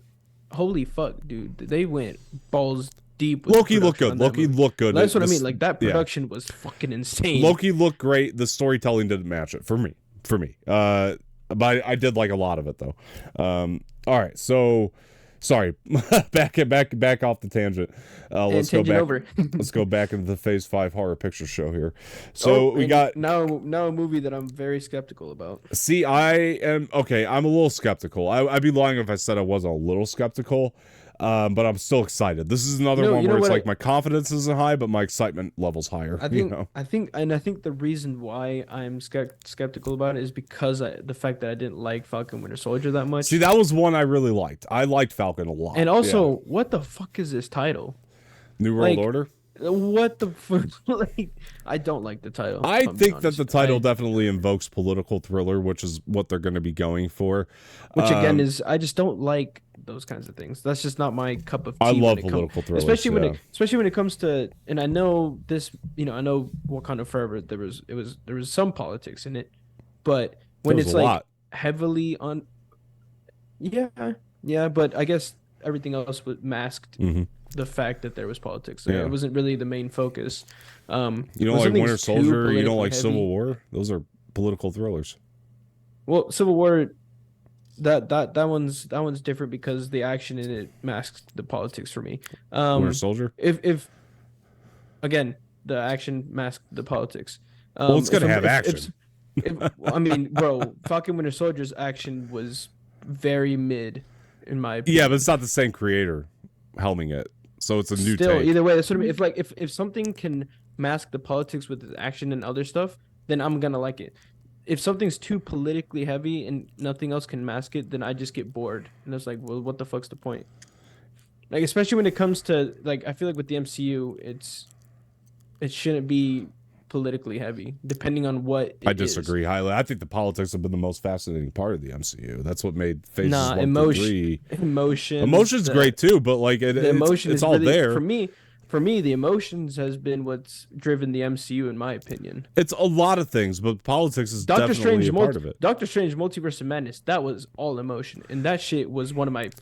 holy fuck, dude. They went balls deep. Loki looked good. Loki looked good. That's what I mean. Like that production was fucking insane. Loki looked great. The storytelling didn't match it for me. But I did like a lot of it though. All right, so. Sorry, back off the tangent. Let's go back. Over. Let's go back into the Phase 5 horror picture show here. So we got now a movie that I'm very skeptical about. See, I'm a little skeptical. I'd be lying if I said I wasn't a little skeptical. But I'm still excited. This is another one where it's like my confidence isn't high, but my excitement level's higher. I think the reason why I'm skeptical about it is because the fact that I didn't like Falcon Winter Soldier that much. See, that was one I really liked. I liked Falcon a lot. And also, what the fuck is this title? New World Order? What the fuck? I don't like the title. I think that the title definitely invokes political thriller, which is what they're going to be going for. Which again is, I just don't like those kinds of things. That's just not my cup of tea. I love political thrillers, especially when it comes to, and I know this, I know Wakanda Forever. There was some politics in it, but when it's like heavily on, yeah, but I guess everything else was masked. The fact that there was politics there. It wasn't really the main focus. You don't like Winter Soldier, you don't like Civil War? Those are political thrillers. Well, Civil War, that one's different because the action in it masks the politics for me. Winter Soldier? If again, the action masked the politics. Well, it's gonna have action. I mean, bro, Falcon Winter Soldier's action was very mid, in my opinion. Yeah, but it's not the same creator helming it. So it's a new take. Either way, that's what I mean. If something can mask the politics with its action and other stuff, then I'm gonna like it. If something's too politically heavy and nothing else can mask it, then I just get bored. And it's like, well, what the fuck's the point? Like, especially when it comes to, like, I feel like with the MCU, it shouldn't be politically heavy, depending on what I disagree highly. I think the politics have been the most fascinating part of the MCU. That's what made Phases 1 through 3. Emotion's great too, but like it's all really, there. For me, the emotions has been what's driven the MCU, in my opinion. It's a lot of things, but politics is definitely a part of it. Doctor Strange Multiverse of Madness, that was all emotion, and that shit was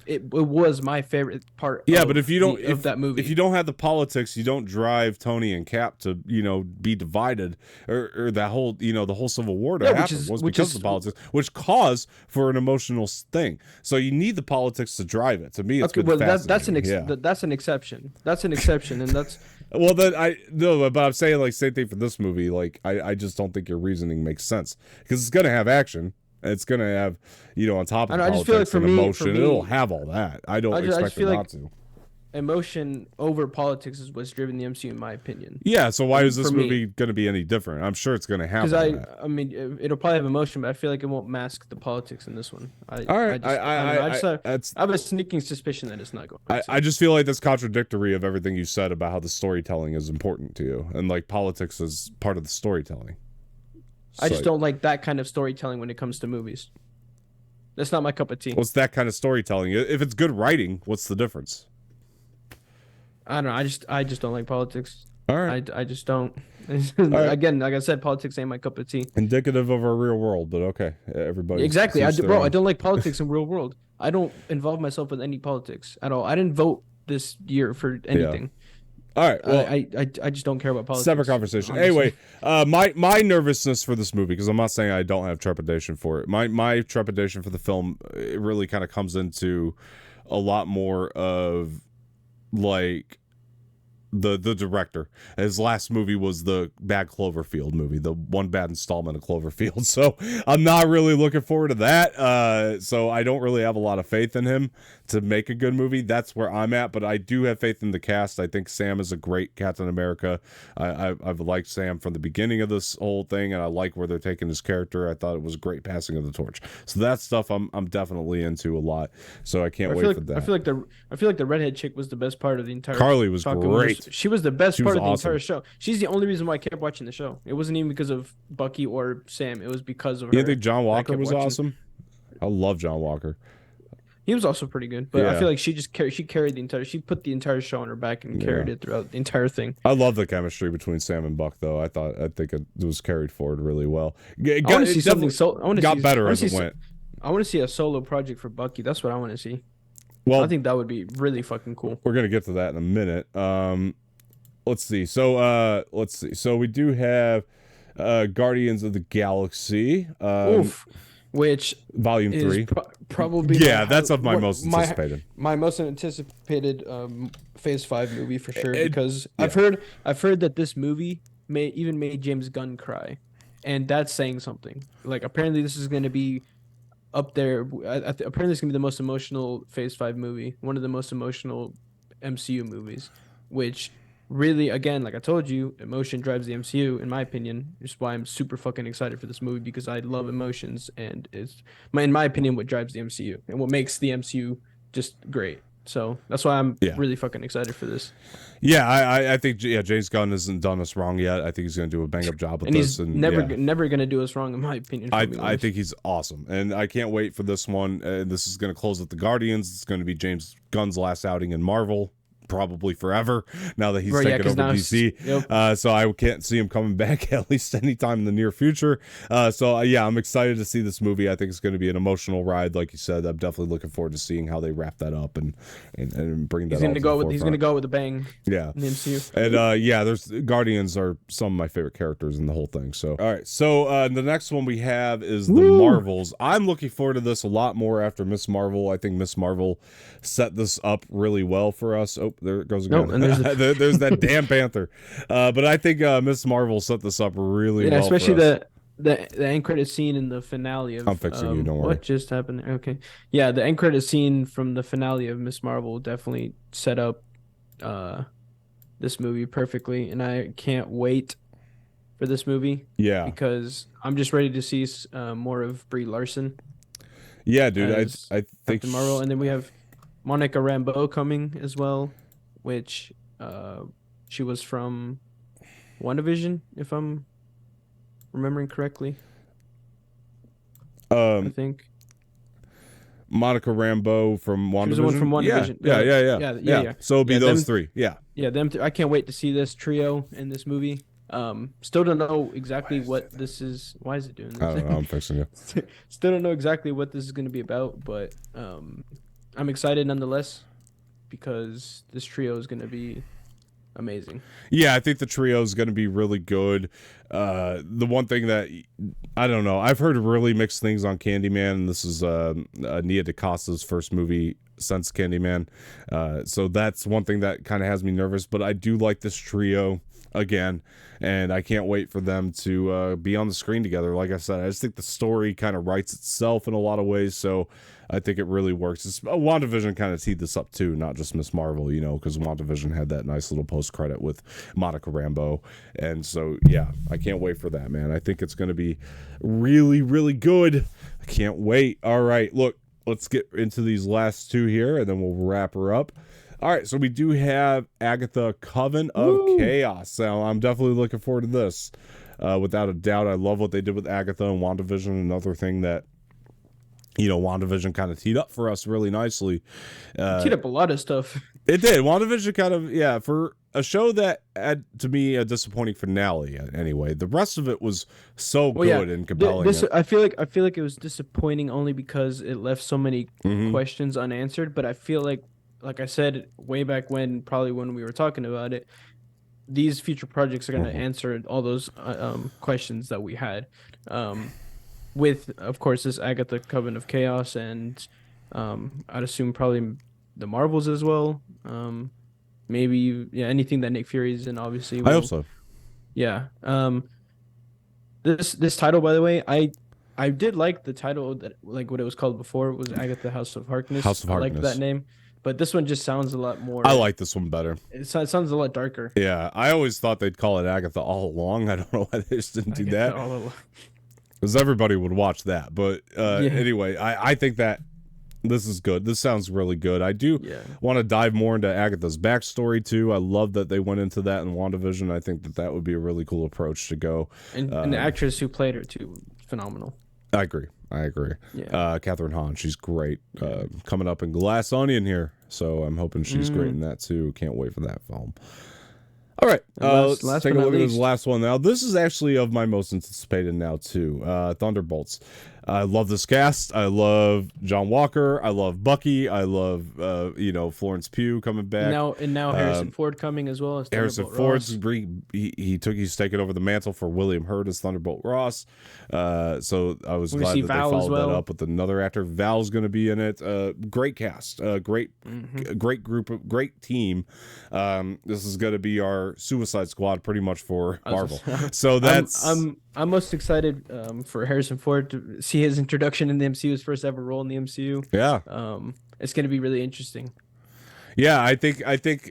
it was my favorite part. Yeah, but if you don't of that movie, if you don't have the politics, you don't drive Tony and Cap to be divided, or that whole the whole Civil War to happen was because of the politics, which caused for an emotional thing. So you need the politics to drive it. To me, it's been fascinating. That's an exception. That's an exception. And that's well, then but I'm saying like same thing for this movie. Like I just don't think your reasoning makes sense because it's gonna have action. It's gonna have on top of politics and emotion. It'll have all that. I don't expect it not to. Emotion over politics is what's driven the MCU, in my opinion. Yeah, so why is this movie going to be any different? I'm sure it's going to have that. I mean, it'll probably have emotion, but I feel like it won't mask the politics in this one. All right, I have a sneaking suspicion that it's not going to. I just feel like that's contradictory of everything you said about how the storytelling is important to you, and like politics is part of the storytelling. I just don't like that kind of storytelling when it comes to movies. That's not my cup of tea. What's that kind of storytelling? If it's good writing, what's the difference? I don't know. I just don't like politics. All right. I just don't. Again, like I said, politics ain't my cup of tea. Indicative of our real world, but okay. Everybody. Exactly. I don't like politics in real world. I don't involve myself with any politics at all. I didn't vote this year for anything. Yeah. All right. Well, I just don't care about politics. Separate conversation. Honestly. Anyway, my nervousness for this movie, because I'm not saying I don't have trepidation for it. My trepidation for the film, it really kind of comes into a lot more of like the director. His last movie was the Bad Cloverfield movie, the one bad installment of Cloverfield. So I'm not really looking forward to that. So I don't really have a lot of faith in him to make a good movie. That's where I'm at, but I do have faith in the cast. I think Sam is a great Captain America. I've liked Sam from the beginning of this whole thing, and I like where they're taking his character. I thought it was a great passing of the torch. So that stuff I'm definitely into a lot. So I can't wait for that. I feel like the redhead chick was the best part of the entire. Carly was great. She was the best part of the entire show. She's the only reason why I kept watching the show. It wasn't even because of Bucky or Sam. It was because of her. You think John Walker was awesome? I love John Walker. He was also pretty good, but I feel like she carried the entire. She put the entire show on her back and carried it throughout the entire thing. I love the chemistry between Sam and Buck, though. I think it was carried forward really well. I want to see something. Got better as it went. I want to see a solo project for Bucky. That's what I want to see. Well, I think that would be really fucking cool. We're gonna get to that in a minute. Let's see. So So we do have Guardians of the Galaxy. Which Volume 3 probably that's of my most anticipated. My most anticipated Phase 5 movie for sure, because I've heard that this movie made James Gunn cry, and that's saying something. Like, apparently this is going to be up there. Apparently it's going to be the most emotional Phase 5 movie, one of the most emotional MCU movies, which really, again, like I told you, emotion drives the MCU, in my opinion. Which is why I'm super fucking excited for this movie, because I love emotions, and it's, in my opinion, what drives the MCU and what makes the MCU just great. So that's why I'm really fucking excited for this. Yeah, I think James Gunn hasn't done us wrong yet. I think he's going to do a bang up job with this, and never going to do us wrong, in my opinion. I think he's awesome, and I can't wait for this one. This is going to close with the Guardians. It's going to be James Gunn's last outing in Marvel. Probably forever now that he's taken over DC. So I can't see him coming back at least anytime in the near future. I'm excited to see this movie. I think it's going to be an emotional ride, like you said. I'm definitely looking forward to seeing how they wrap that up and bring that. He's going to go with a bang. Yeah, in the MCU. And there's Guardians are some of my favorite characters in the whole thing. So all right, so the next one we have is the Marvels. I'm looking forward to this a lot more after Miss Marvel. I think Miss Marvel set this up really well for us. Oh, there it goes again. And there's that damn Panther. But I think Miss Marvel set this up really well. Especially the end credit scene in the finale of. I'm fixing you. Don't worry. What just happened? Okay. Yeah, the end credit scene from the finale of Miss Marvel definitely set up this movie perfectly, and I can't wait for this movie. Yeah. Because I'm just ready to see more of Brie Larson. Yeah, dude. I think Captain Marvel, and then we have Monica Rambeau coming as well, which she was from WandaVision, if I'm remembering correctly. I think Monica Rambeau from WandaVision. She was the one from WandaVision. Yeah. So it'll be those three. Yeah. Yeah, I can't wait to see this trio in this movie. Still don't know exactly what this is. Why is it doing this? I don't know. I'm fixing it. Still don't know exactly what this is going to be about, but I'm excited nonetheless, because this trio is going to be amazing. Yeah, I think the trio is going to be really good. The one thing that I don't know, I've heard really mixed things on Candyman, and this is Nia DaCosta's first movie since Candyman. So that's one thing that kind of has me nervous, but I do like this trio again, and I can't wait for them to be on the screen together. Like I said, I just think the story kind of writes itself in a lot of ways, so I think it really works. WandaVision kind of teed this up too, not just Miss Marvel, because WandaVision had that nice little post-credit with Monica Rambeau, and so I can't wait for that, man. I think it's going to be really, really good. I can't wait. All right, look, let's get into these last two here, and then we'll wrap her up. All right, so we do have Agatha, Coven of Chaos. So I'm definitely looking forward to this. Without a doubt, I love what they did with Agatha and WandaVision. Another thing that, WandaVision kind of teed up for us really nicely. Teed up a lot of stuff. It did. WandaVision kind of, for a show that had, to me, a disappointing finale anyway. The rest of it was so good and compelling. I feel like it was disappointing only because it left so many questions unanswered, but I feel like I said way back when we were talking about it, these future projects are going to answer all those questions that we had. With, of course, this Agatha Coven of Chaos, and I'd assume probably the Marvels as well. maybe anything that Nick Fury's in, obviously. I hope so. Yeah. This title, by the way, I did like the title, that like what it was called before. It was Agatha House of Harkness. House of Harkness. I liked that name, but this one just sounds a lot more. I like this one better. It sounds a lot darker. Yeah, I always thought they'd call it Agatha All Along. I don't know why they just didn't do that. Because everybody would watch that. But anyway, I think that this is good. This sounds really good. I do want to dive more into Agatha's backstory, too. I love that they went into that in WandaVision. I think that would be a really cool approach to go. And the actress who played her, too, phenomenal. I agree. Yeah. Catherine Hahn, she's great. Coming up in Glass Onion here. So I'm hoping she's great in that, too. Can't wait for that film. All right, let's take a look at this last one now. This is actually of my most anticipated now, too. Thunderbolts. I love this cast. I love John Walker. I love Bucky. I love Florence Pugh coming back. Now Harrison Ford coming as well as Harrison Ford's he's taken over the mantle for William Hurt as Thunderbolt Ross. So I was glad that they followed that up with another actor. Val's going to be in it. Great cast. Great group. Great team. This is going to be our Suicide Squad pretty much for Marvel. So that's I'm most excited for Harrison Ford to see his introduction in the MCU, his first ever role in the MCU. Yeah. It's going to be really interesting. Yeah, I think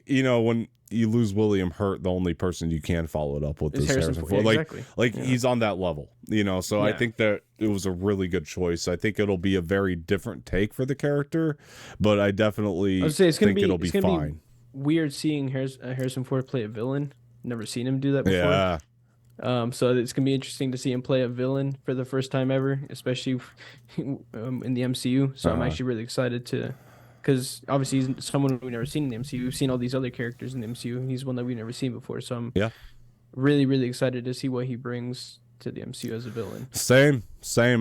when you lose William Hurt, the only person you can follow it up with is Harrison Ford. He's on that level, so I think that it was a really good choice. I think it'll be a very different take for the character, but I definitely think it'll be fine. Weird seeing Harrison Ford play a villain. Never seen him do that before. Yeah. So it's gonna be interesting to see him play a villain for the first time ever, especially in the MCU. So I'm actually really excited because obviously he's someone we've never seen in the MCU. We've seen all these other characters in the MCU, and he's one that we've never seen before. So I'm really, really excited to see what he brings to the MCU as a villain. Same.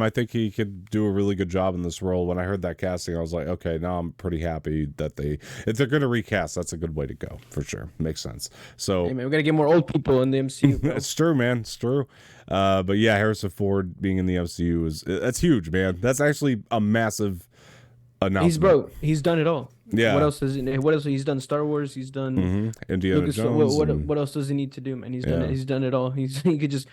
I think he could do a really good job in this role. When I heard that casting, I was like, okay, now I'm pretty happy that if they're going to recast, that's a good way to go for sure. Makes sense. So hey man, we got to get more old people in the MCU. It's true, man. It's true. But yeah, Harrison Ford being in the MCU that's huge, man. That's actually a massive announcement. He's done it all. Yeah. What else he's done? Star Wars. He's done Indiana Jones. What else does he need to do, man? He's done it. He's done it all. He could just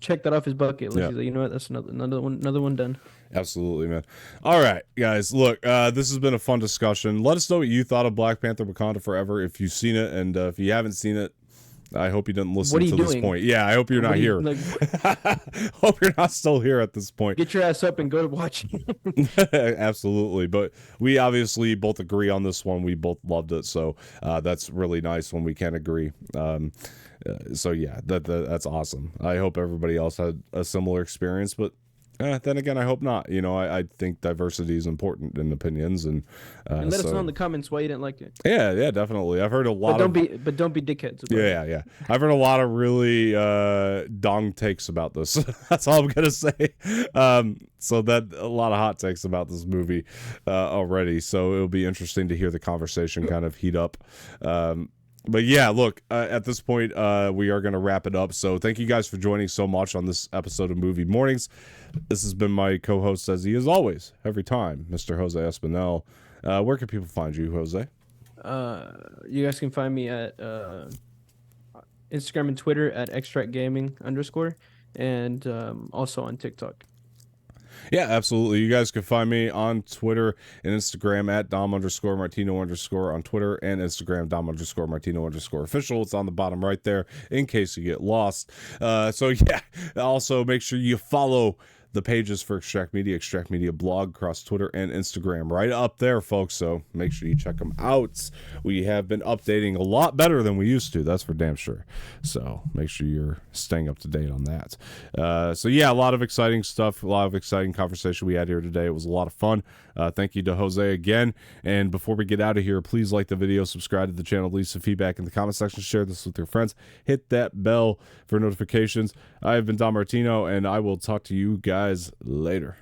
check that off his bucket list. He's like, you know what? That's another one done. Absolutely, man. All right, guys. Look, this has been a fun discussion. Let us know what you thought of Black Panther: Wakanda Forever. If you've seen it, and if you haven't seen it, I hope you didn't listen to this point. Yeah, I hope you're not here. Hope you're not still here at this point. Get your ass up and go to watch. Absolutely. But we obviously both agree on this one. We both loved it. So that's really nice when we can agree. So yeah, that's awesome. I hope everybody else had a similar experience, but then again, I hope not. I think diversity is important in opinions, and let us know in the comments why you didn't like it. Yeah, definitely. I've heard a lot. But don't be dickheads. Yeah. I've heard a lot of really dong takes about this. That's all I'm gonna say. So that a lot of hot takes about this movie already. So it'll be interesting to hear the conversation kind of heat up. But yeah, look, at this point, we are going to wrap it up. So thank you guys for joining so much on this episode of Movie Mornings. This has been my co-host, as he is always, every time, Mr. Jose Espinel. Where can people find you, Jose? You guys can find me at Instagram and Twitter at @extractgaming_, and also on TikTok. Yeah, absolutely. You guys can find me on Twitter and Instagram at Dom_Martino_ on Twitter and Instagram, Dom_Martino_ official. It's on the bottom right there in case you get lost. So yeah, also make sure you follow the pages for Extract Media blog across Twitter and Instagram right up there, folks. So make sure you check them out. We have been updating a lot better than we used to. That's for damn sure. So make sure you're staying up to date on that. So yeah, a lot of exciting stuff, a lot of exciting conversation we had here today. It was a lot of fun. Thank you to Jose again. And before we get out of here, please like the video, subscribe to the channel, leave some feedback in the comment section, share this with your friends, hit that bell for notifications. I have been Dom Martino, and I will talk to you guys later.